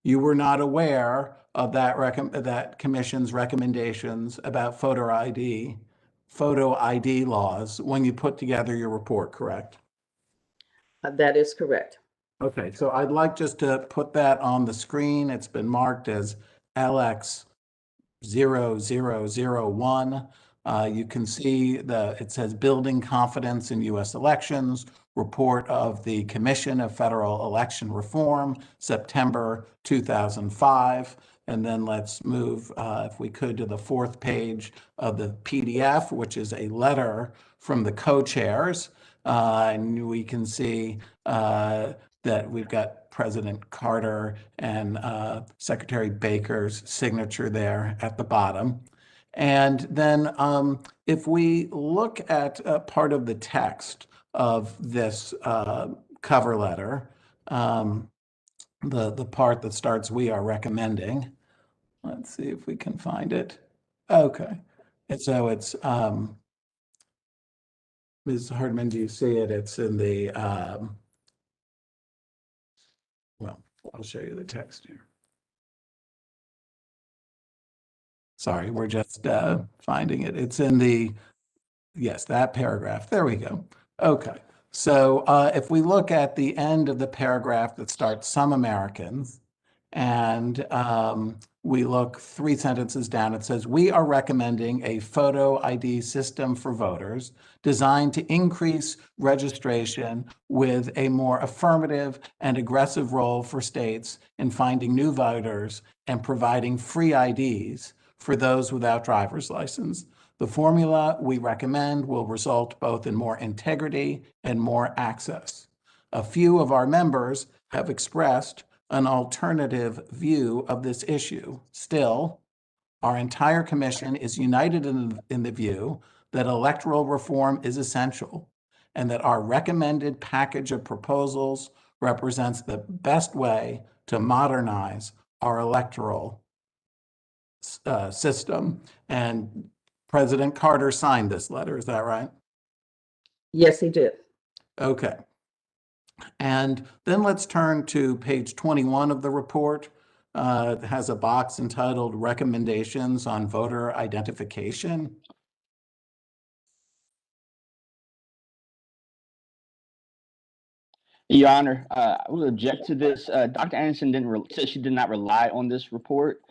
You were not aware of that commission's recommendations about photo ID laws when you put together your report, correct? That is correct. Okay, so I'd like just to put that on the screen. It's been marked as LX 0001. You can see it says Building Confidence in U.S. Elections, Report of the Commission of Federal Election Reform, September 2005. And then let's move, if we could, to the fourth page of the PDF, which is a letter from the co-chairs. And we can see that we've got President Carter and Secretary Baker's signature there at the bottom. And then if we look at part of the text of this cover letter, the part that starts, "We are recommending," let's see if we can find it. Okay. And so it's, Ms. Hardman, do you see it? It's in the, well, I'll show you the text here. Sorry, we're just finding it. It's in the, yes, that paragraph. There we go. Okay. So if we look at the end of the paragraph that starts "Some Americans," and we look 3 sentences down, it says, "We are recommending a photo ID system for voters designed to increase registration with a more affirmative and aggressive role for states in finding new voters and providing free IDs for those without driver's license. The formula we recommend will result both in more integrity and more access. A few of our members have expressed an alternative view of this issue. Still, our entire commission is united in the view that electoral reform is essential and that our recommended package of proposals represents the best way to modernize our electoral system." And President Carter signed this letter, is that right? Yes, he did. Okay. And then let's turn to page 21 of the report. It has a box entitled "Recommendations on Voter Identification." Your Honor, I will object to this. Dr. Anderson said she did not rely on this report,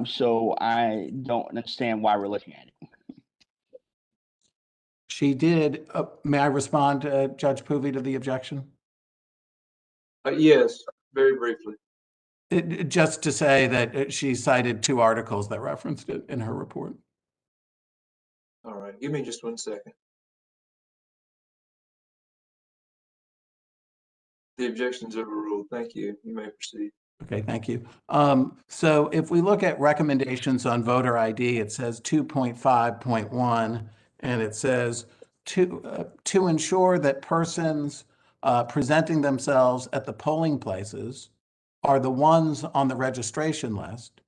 so I don't understand why we're looking at it. She did. May I respond, Judge Poovey, to the objection? Yes, very briefly. Just to say that she cited 2 articles that referenced it in her report. All right, give me just 1 second. The objection's overruled. Thank you. You may proceed. Okay, thank you. So if we look at recommendations on voter ID, it says 2.5.1, and it says to ensure that persons presenting themselves at the polling places are the ones on the registration list.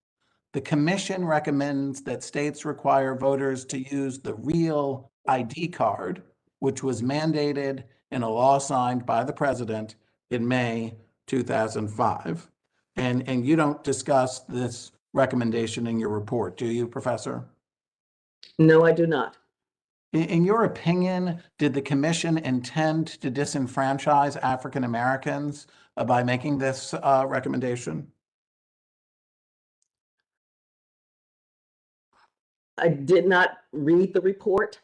The commission recommends that states require voters to use the real ID card, which was mandated in a law signed by the president in May 2005. And you don't discuss this recommendation in your report, do you, Professor? No, I do not. In your opinion, did the commission intend to disenfranchise African Americans by making this recommendation? I did not read the report.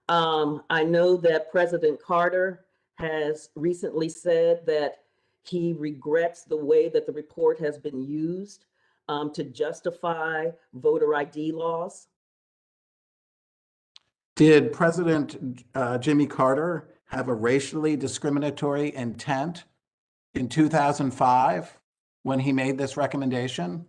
I know that President Carter has recently said that he regrets the way that the report has been used to justify voter ID laws. Did President Jimmy Carter have a racially discriminatory intent in 2005 when he made this recommendation?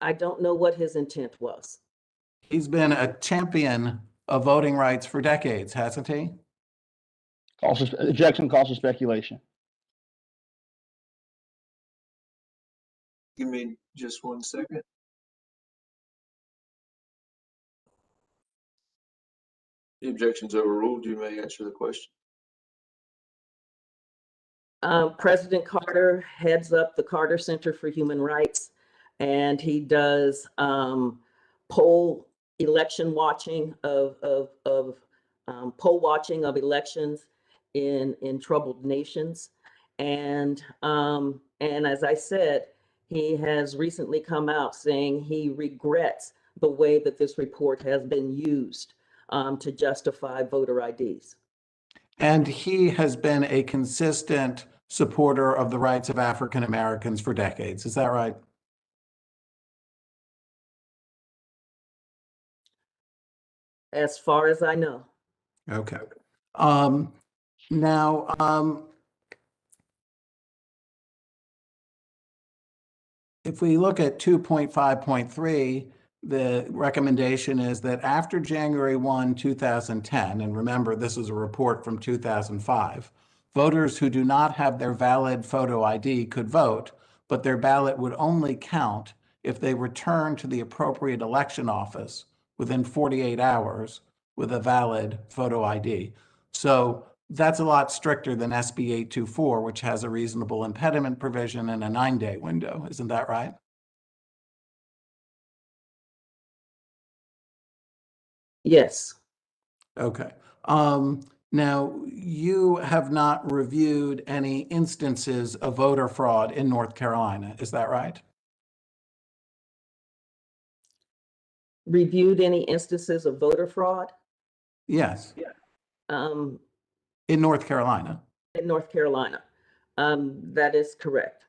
I don't know what his intent was. He's been a champion of voting rights for decades, hasn't he? Objection calls for speculation. Give me just 1 second. The objection's overruled. You may answer the question. President Carter heads up the Carter Center for Human Rights, and he does poll election watching of poll watching of elections in troubled nations. And as I said, he has recently come out saying he regrets the way that this report has been used to justify voter IDs. And he has been a consistent supporter of the rights of African Americans for decades. Is that right? As far as I know. Okay. Now, if we look at 2.5.3, the recommendation is that after January 1, 2010, and remember, this is a report from 2005, voters who do not have their valid photo ID could vote, but their ballot would only count if they return to the appropriate election office within 48 hours with a valid photo ID. So that's a lot stricter than SB 824, which has a reasonable impediment provision and a 9-day window. Isn't that right? Yes. Okay. Now, you have not reviewed any instances of voter fraud in North Carolina. Is that right? Reviewed any instances of voter fraud? Yes. Um, In North Carolina. in North Carolina. That is correct.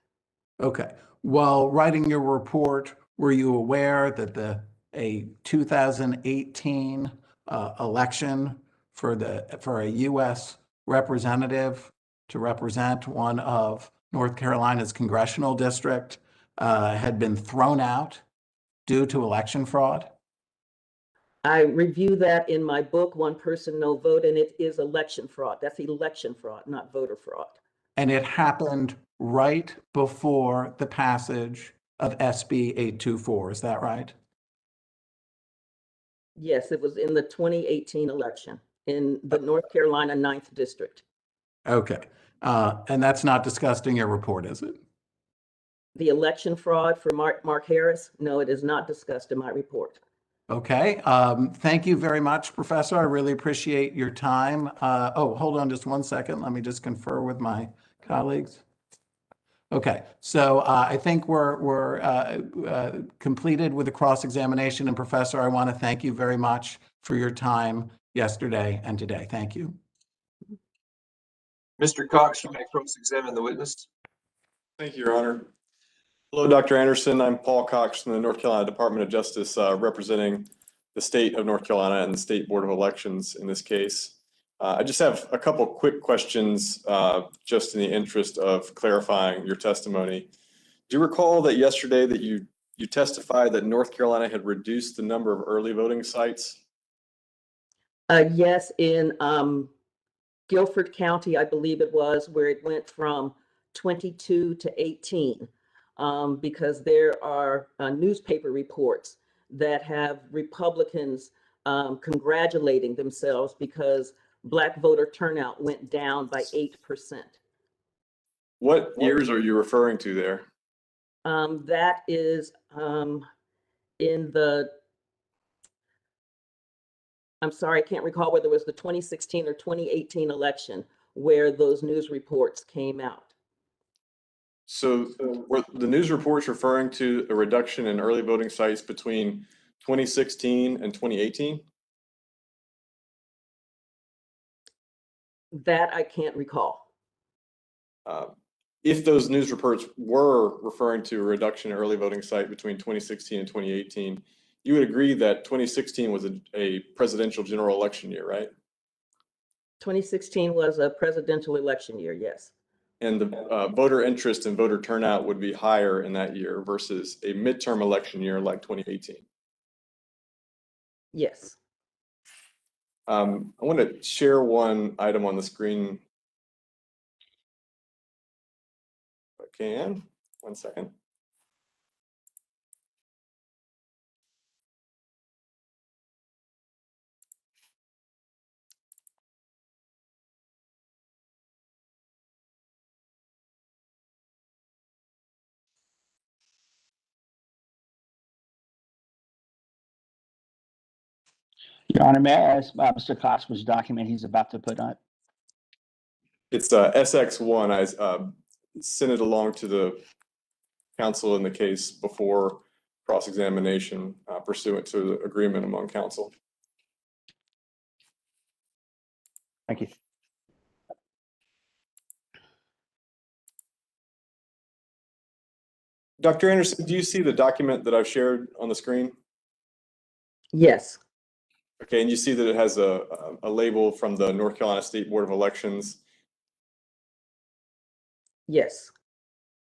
Okay. While writing your report, were you aware that a 2018 election for a U.S. representative to represent one of North Carolina's congressional district had been thrown out due to election fraud? I review that in my book, One Person, No Vote, and it is election fraud. That's election fraud, not voter fraud. And it happened right before the passage of SB 824. Is that right? Yes, it was in the 2018 election in the North Carolina 9th District. Okay. And that's not discussed in your report, is it? The election fraud for Mark Harris? No, it is not discussed in my report. Okay. Thank you very much, Professor. I really appreciate your time. Hold on just 1 second. Let me just confer with my colleagues. Okay, so I think we're completed with the cross-examination. And Professor, I want to thank you very much for your time yesterday and today. Thank you. Mr. Cox, you may cross-examine the witness. Thank you, Your Honor. Hello, Dr. Anderson. I'm Paul Cox from the North Carolina Department of Justice, representing the state of North Carolina and the State Board of Elections in this case. I just have a couple quick questions, just in the interest of clarifying your testimony. Do you recall that yesterday that you testified that North Carolina had reduced the number of early voting sites? Yes, in Guilford County, I believe it was, where it went from 22 to 18, because there are newspaper reports that have Republicans congratulating themselves because Black voter turnout went down by 8%. What years are you referring to there? That is in the, I'm sorry, I can't recall whether it was the 2016 or 2018 election where those news reports came out. So were the news reports referring to a reduction in early voting sites between 2016 and 2018? That I can't recall. If those news reports were referring to a reduction in early voting site between 2016 and 2018, you would agree that 2016 was a presidential general election year, right? 2016 was a presidential election year, yes. And the voter interest and voter turnout would be higher in that year versus a midterm election year like 2018. Yes. I want to share one item on the screen. If I can, 1 second. Your Honor, may I ask Mr. Cox which document he's about to put on? It's SX1. I sent it along to the counsel in the case before cross-examination pursuant to the agreement among counsel. Thank you. Dr. Anderson, do you see the document that I've shared on the screen? Yes, Okay, and you see that it has a label from the North Carolina State Board of Elections, yes,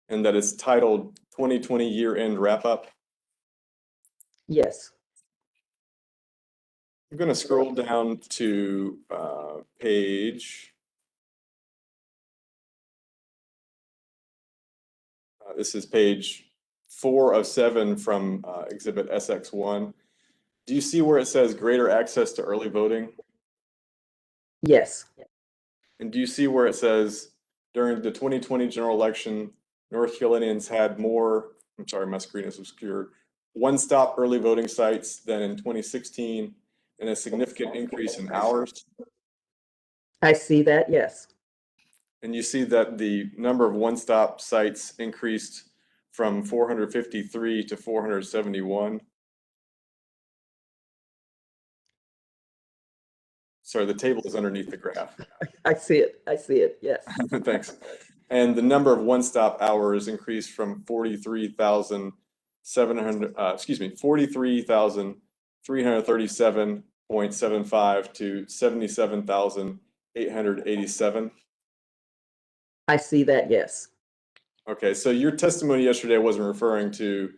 and that it's titled 2020 Year-End Wrap-Up. yes. I'm going to scroll down to page. This is page 4 of 7 from Exhibit SX1. Do you see where it says greater access to early voting? Yes, And do you see where it says during the 2020 general election, North Carolinians had more, I'm sorry, my screen is obscured, one-stop early voting sites than in 2016, and a significant increase in hours? I see that, yes. And you see that the number of one-stop sites increased from 453 to 471. Sorry, the table is underneath the graph. I see it, yes. Thanks. And the number of one-stop hours increased from 43,337.75 to 77,887. I see that, yes. Okay, so your testimony yesterday wasn't referring to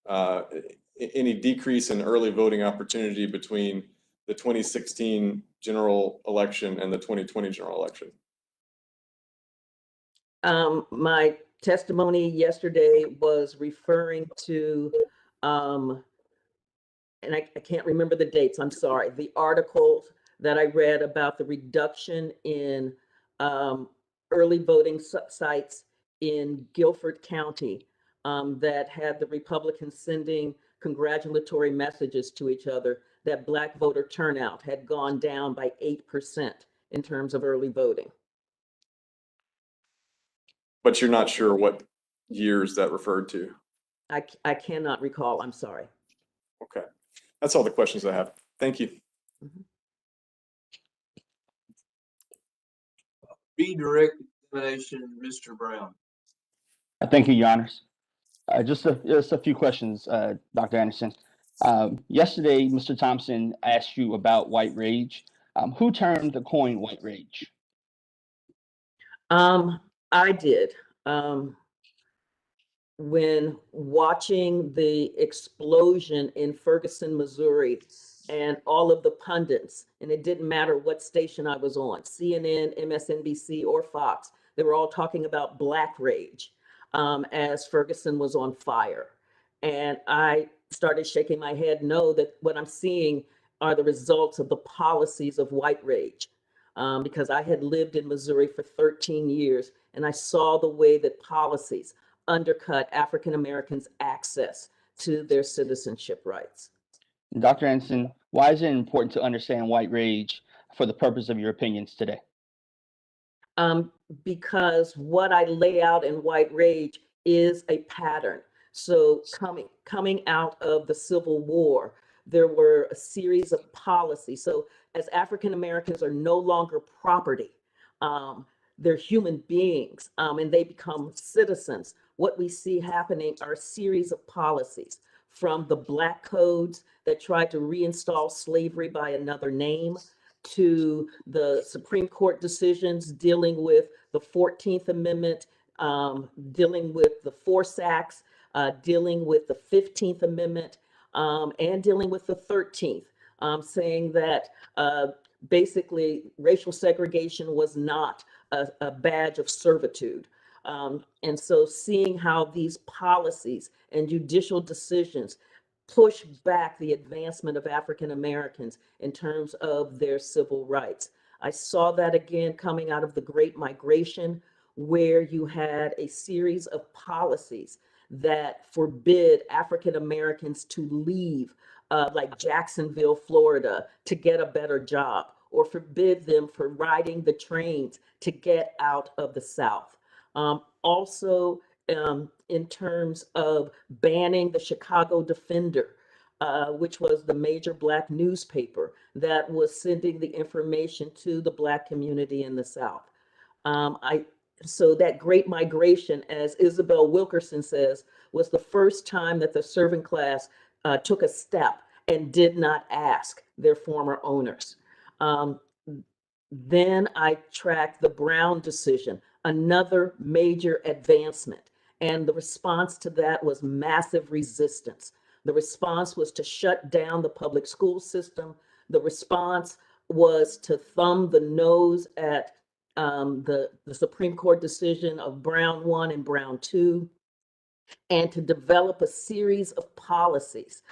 any decrease in early voting opportunity between the 2016 general election and the 2020 general election. My testimony yesterday was referring to, and I can't remember the dates, I'm sorry, the articles that I read about the reduction in early voting sites in Guilford County that had the Republicans sending congratulatory messages to each other that Black voter turnout had gone down by 8% in terms of early voting. But you're not sure what years that referred to? I cannot recall, I'm sorry. Okay, that's all the questions I have. Thank you. Redirect examination, Mr. Brown. Thank you, Your Honors. Just a few questions, Dr. Anderson. Yesterday, Mr. Thompson asked you about white rage. Who termed the coin white rage? I did. When watching the explosion in Ferguson, Missouri, and all of the pundits, and it didn't matter what station I was on, CNN, MSNBC, or Fox, they were all talking about black rage as Ferguson was on fire. And I started shaking my head, no, that what I'm seeing are the results of the policies of white rage. Because I had lived in Missouri for 13 years and I saw the way that policies undercut African Americans' access to their citizenship rights. Dr. Anderson, why is it important to understand white rage for the purpose of your opinions today? Because what I lay out in white rage is a pattern. So coming out of the Civil War, there were a series of policies. So as African Americans are no longer property, they're human beings, and they become citizens. What we see happening are a series of policies, from the Black codes that tried to reinstall slavery by another name, to the Supreme Court decisions dealing with the 14th Amendment, dealing with the Force Acts, dealing with the 15th Amendment, and dealing with the 13th, saying that basically racial segregation was not a badge of servitude. And so seeing how these policies and judicial decisions push back the advancement of African Americans in terms of their civil rights. I saw that again coming out of the Great Migration, where you had a series of policies that forbid African Americans to leave like Jacksonville, Florida, to get a better job, or forbid them from riding the trains to get out of the South. Also, in terms of banning the Chicago Defender, which was the major Black newspaper that was sending the information to the Black community in the South. So that Great Migration, as Isabel Wilkerson says, was the first time that the servant class took a step and did not ask their former owners. Then I tracked the Brown decision, another major advancement. And the response to that was massive resistance. The response was to shut down the public school system. The response was to thumb the nose at the Supreme Court decision of Brown 1 and Brown 2, and to develop a series of policies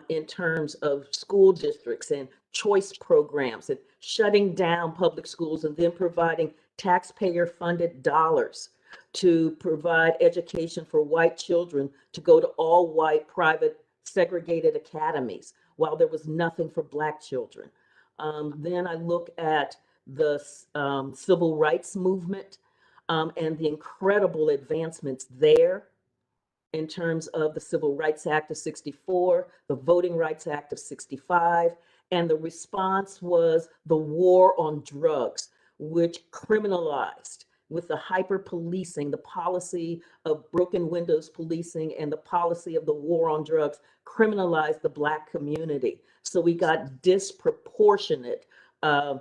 in terms of school districts and choice programs and shutting down public schools and then providing taxpayer-funded dollars to provide education for white children to go to all white private segregated academies while there was nothing for Black children. Then I look at the civil rights movement and the incredible advancements there in terms of the Civil Rights Act of 64, the Voting Rights Act of 65, and the response was the war on drugs, which criminalized with the hyper policing, the policy of broken windows policing and the policy of the war on drugs criminalized the Black community. So we got disproportionate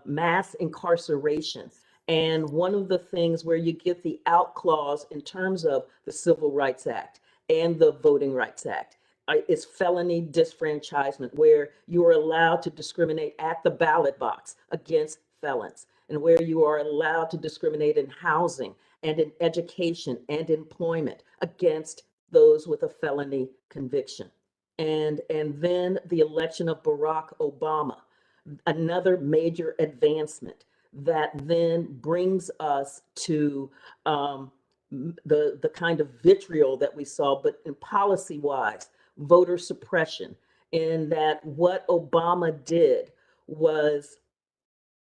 mass incarceration. And one of the things where you get the out clause in terms of the Civil Rights Act and the Voting Rights Act is felony disfranchisement, where you are allowed to discriminate at the ballot box against felons, and where you are allowed to discriminate in housing and in education and employment against those with a felony conviction. And then the election of Barack Obama, another major advancement that then brings us to the kind of vitriol that we saw, but in policy-wise, voter suppression, in that what Obama did was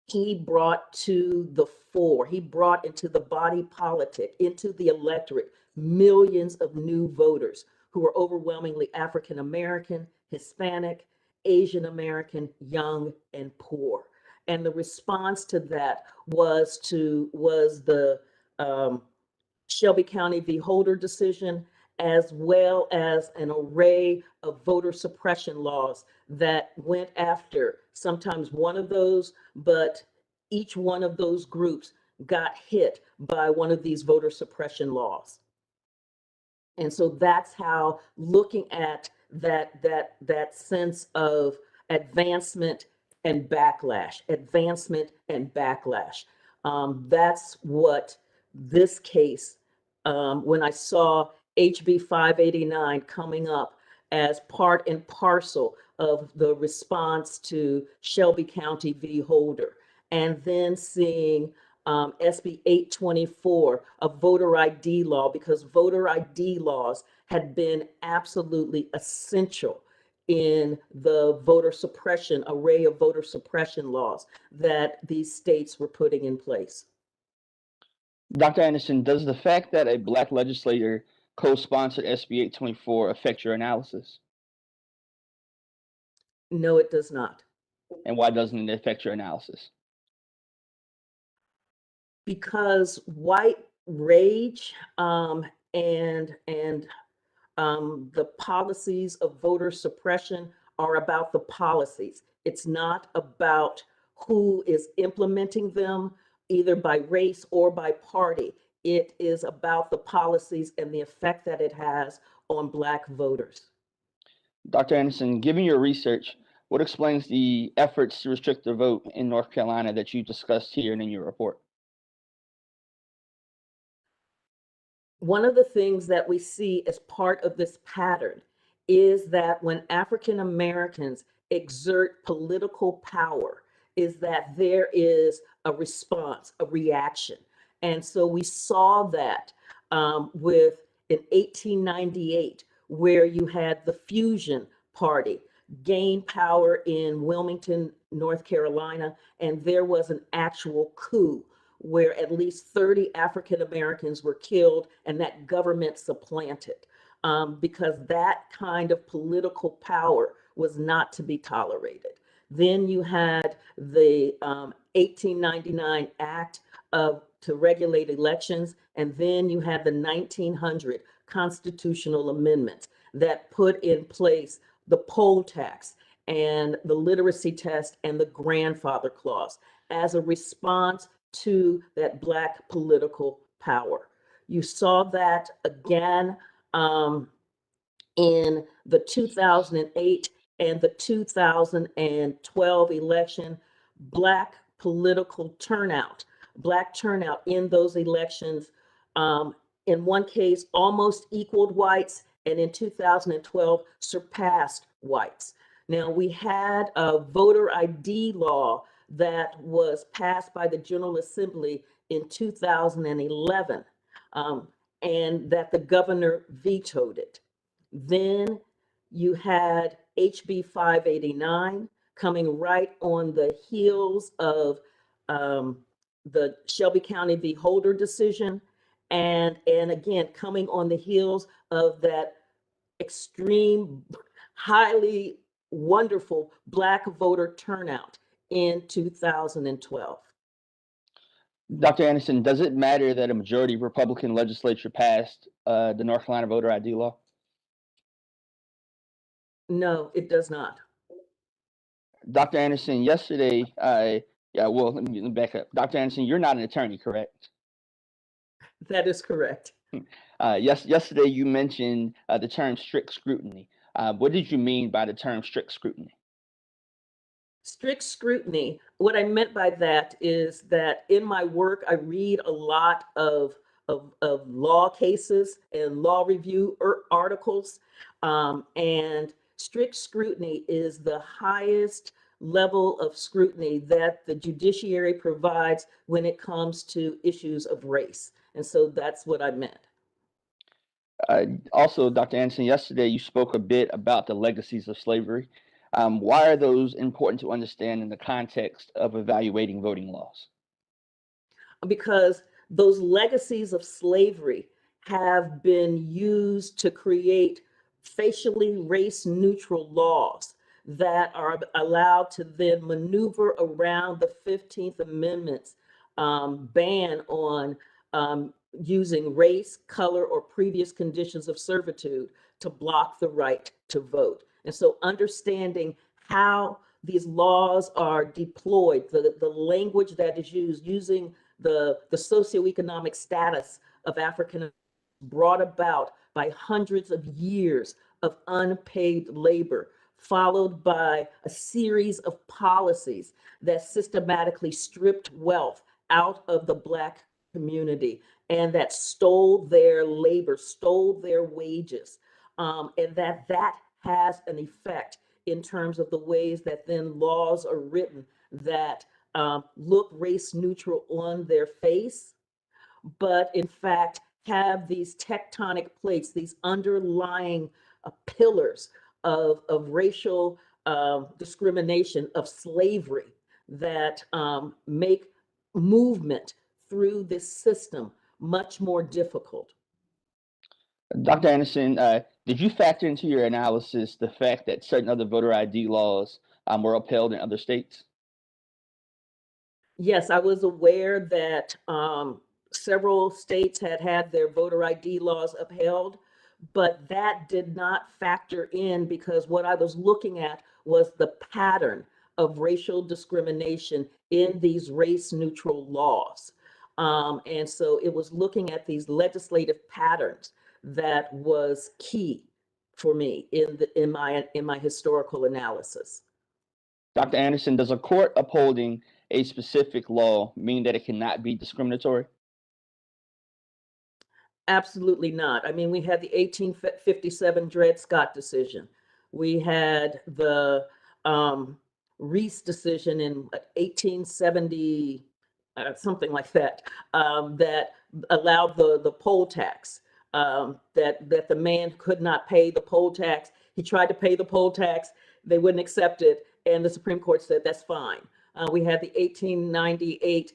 he brought to the fore, he brought into the body politic, into the electorate, millions of new voters who were overwhelmingly African American, Hispanic, Asian American, young, and poor. And the response to that was the Shelby County v. Holder decision, as well as an array of voter suppression laws that went after sometimes one of those, but each one of those groups got hit by one of these voter suppression laws. And so that's how, looking at that sense of advancement and backlash, that's what this case, when I saw HB 589 coming up as part and parcel of the response to Shelby County v. Holder, and then seeing SB 824, a voter ID law, because voter ID laws had been absolutely essential in the voter suppression, array of voter suppression laws that these states were putting in place. Dr. Anderson, does the fact that a Black legislator co-sponsored SB 824 affect your analysis? No, it does not. And why doesn't it affect your analysis? Because white rage and the policies of voter suppression are about the policies. It's not about who is implementing them, either by race or by party. It is about the policies and the effect that it has on Black voters. Dr. Anderson, given your research, what explains the efforts to restrict the vote in North Carolina that you discussed here and in your report? One of the things that we see as part of this pattern is that when African Americans exert political power, is that there is a response, a reaction. And so we saw that with in 1898, where you had the Fusion Party gained power in Wilmington, North Carolina, and there was an actual coup where at least 30 African Americans were killed and that government supplanted, because that kind of political power was not to be tolerated. Then you had the 1899 Act to regulate elections, and then you had the 1900 constitutional amendments that put in place the poll tax and the literacy test and the grandfather clause as a response to that Black political power. You saw that again in the 2008 and the 2012 election. Black political turnout, Black turnout in those elections, in one case almost equaled whites, and in 2012 surpassed whites. Now, we had a voter ID law that was passed by the General Assembly in 2011, and that the governor vetoed it. Then you had HB 589 coming right on the heels of the Shelby County v. Holder decision, and again, coming on the heels of that extreme, highly wonderful Black voter turnout in 2012. Dr. Anderson, does it matter that a majority Republican legislature passed the North Carolina voter ID law? No, it does not. Dr. Anderson, yesterday, let me back up. Dr. Anderson, you're not an attorney, correct? That is correct. Yesterday you mentioned the term strict scrutiny. What did you mean by the term strict scrutiny? Strict scrutiny, what I meant by that is that in my work, I read a lot of law cases and law review articles. And strict scrutiny is the highest level of scrutiny that the judiciary provides when it comes to issues of race. And so that's what I meant. Also, Dr. Anderson, yesterday you spoke a bit about the legacies of slavery. Why are those important to understand in the context of evaluating voting laws? Because those legacies of slavery have been used to create facially race-neutral laws that are allowed to then maneuver around the 15th Amendment's ban on using race, color, or previous conditions of servitude to block the right to vote. And so understanding how these laws are deployed, the language that is used, using the socioeconomic status of African brought about by hundreds of years of unpaid labor, followed by a series of policies that systematically stripped wealth out of the Black community and that stole their labor, stole their wages, and that has an effect in terms of the ways that then laws are written that look race neutral on their face, but in fact have these tectonic plates, these underlying pillars of racial discrimination, of slavery, that make movement through this system much more difficult. Dr. Anderson, did you factor into your analysis the fact that certain other voter ID laws were upheld in other states? Yes, I was aware that several states had their voter ID laws upheld, but that did not factor in because what I was looking at was the pattern of racial discrimination in these race-neutral laws. And so it was looking at these legislative patterns that was key for me in my historical analysis. Dr. Anderson, does a court upholding a specific law mean that it cannot be discriminatory? Absolutely not. I mean, we had the 1857 Dred Scott decision. We had the Reese decision in 1870, something like that, that allowed the poll tax, that the man could not pay the poll tax. He tried to pay the poll tax. They wouldn't accept it, and the Supreme Court said that's fine. We had the 1898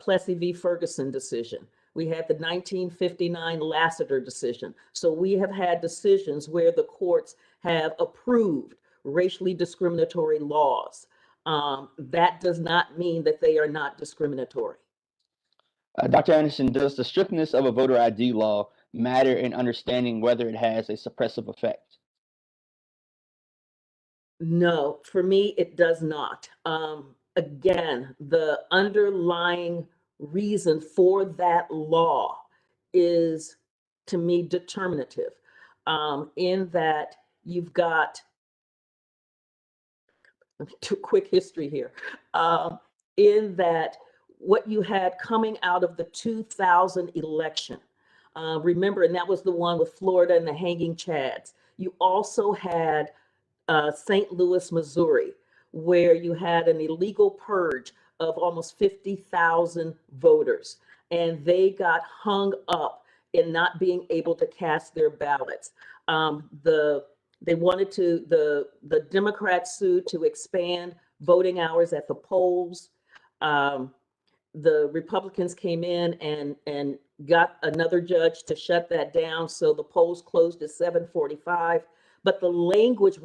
Plessy v. Ferguson decision. We had the 1959 Lassiter decision. So we have had decisions where the courts have approved racially discriminatory laws. That does not mean that they are not discriminatory. Dr. Anderson, does the strictness of a voter ID law matter in understanding whether it has a suppressive effect? No, for me, it does not. Again, the underlying reason for that law is, to me, determinative, in that you've got, let me do a quick history here, in that what you had coming out of the 2000 election, remember, and that was the one with Florida and the hanging chads. You also had St. Louis, Missouri, where you had an illegal purge of almost 50,000 voters, and they got hung up in not being able to cast their ballots. They wanted to, the Democrats sued to expand voting hours at the polls. The Republicans came in and got another judge to shut that down. So the polls closed at 7:45. But the language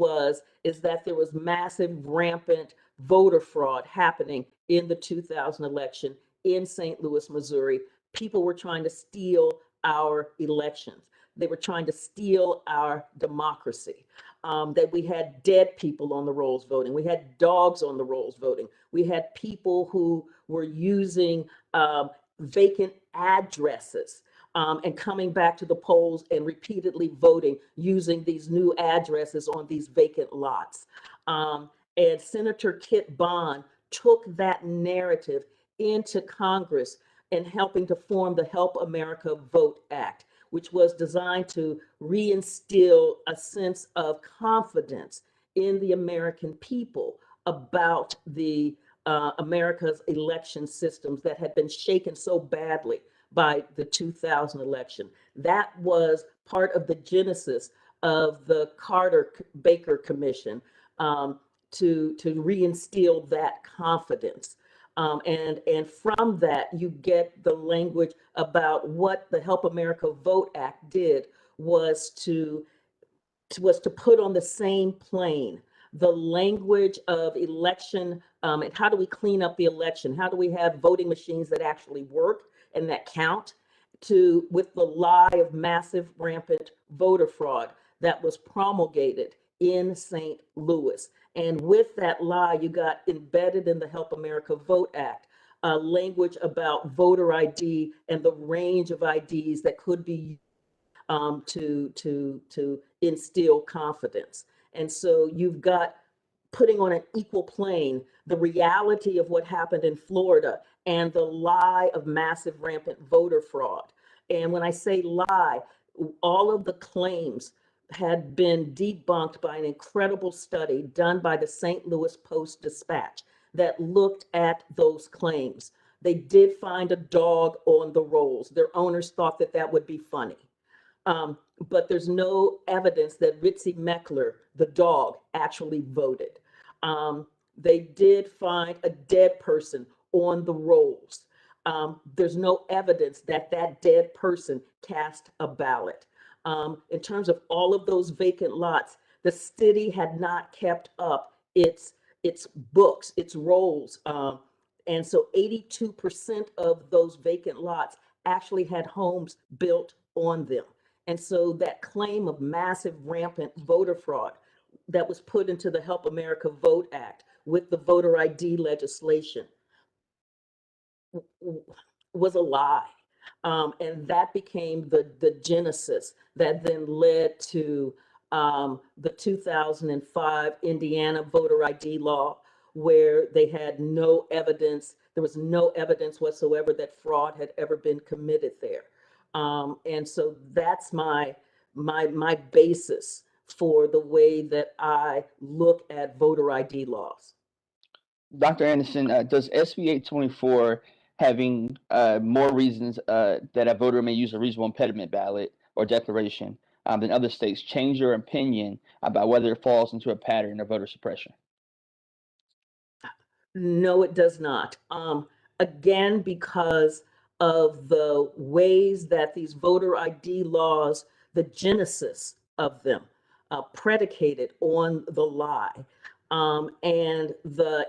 is that there was massive, rampant voter fraud happening in the 2000 election in St. Louis, Missouri. People were trying to steal our elections. They were trying to steal our democracy. That we had dead people on the rolls voting. We had dogs on the rolls voting. We had people who were using vacant addresses and coming back to the polls and repeatedly voting using these new addresses on these vacant lots. And Senator Kit Bond took that narrative into Congress and helping to form the Help America Vote Act, which was designed to reinstill a sense of confidence in the American people about the America's election systems that had been shaken so badly by the 2000 election. That was part of the genesis of the Carter-Baker Commission to reinstill that confidence. And from that, you get the language about what the Help America Vote Act did was to put on the same plane the language of election and how do we clean up the election? How do we have voting machines that actually work and that count, with the lie of massive rampant voter fraud that was promulgated in St. Louis. And with that lie, you got embedded in the Help America Vote Act, language about voter ID and the range of IDs that could be to instill confidence. And so you've got putting on an equal plane the reality of what happened in Florida and the lie of massive rampant voter fraud. And when I say lie, all of the claims had been debunked by an incredible study done by the St. Louis Post-Dispatch that looked at those claims. They did find a dog on the rolls. Their owners thought that that would be funny. But there's no evidence that Ritzy Meckler, the dog, actually voted. They did find a dead person on the rolls. There's no evidence that that dead person cast a ballot. In terms of all of those vacant lots, the city had not kept up its books, its rolls. And so 82% of those vacant lots actually had homes built on them. And so that claim of massive rampant voter fraud that was put into the Help America Vote Act with the voter ID legislation was a lie. And that became the genesis that then led to the 2005 Indiana voter ID law, where they had no evidence, there was no evidence whatsoever that fraud had ever been committed there. And so that's my basis for the way that I look at voter ID laws. Dr. Anderson, does SB 824 having more reasons that a voter may use a reasonable impediment ballot or declaration than other states change your opinion about whether it falls into a pattern of voter suppression? No, it does not. Again, because of the ways that these voter ID laws, the genesis of them, predicated on the lie, and the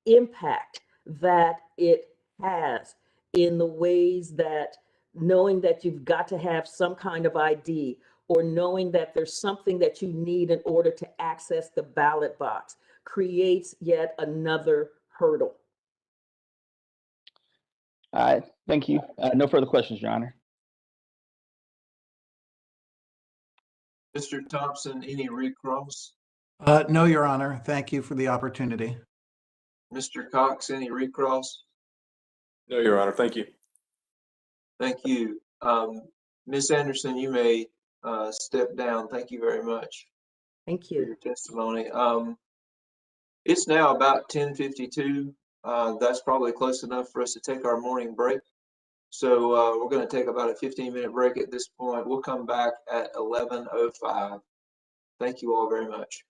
impact that it has in the ways that knowing that you've got to have some kind of ID, or knowing that there's something that you need in order to access the ballot box, creates yet another hurdle. All right, thank you. No further questions, Your Honor. Mr. Thompson, any recross? No, Your Honor. Thank you for the opportunity. Mr. Cox, any recross? No, Your Honor. Thank you. Thank you. Ms. Anderson, you may step down. Thank you very much Thank for you. your testimony. It's now about 10:52. That's probably close enough for us to take our morning break. So we're going to take about a 15-minute break at this point. We'll come back at 11:05. Thank you all very much.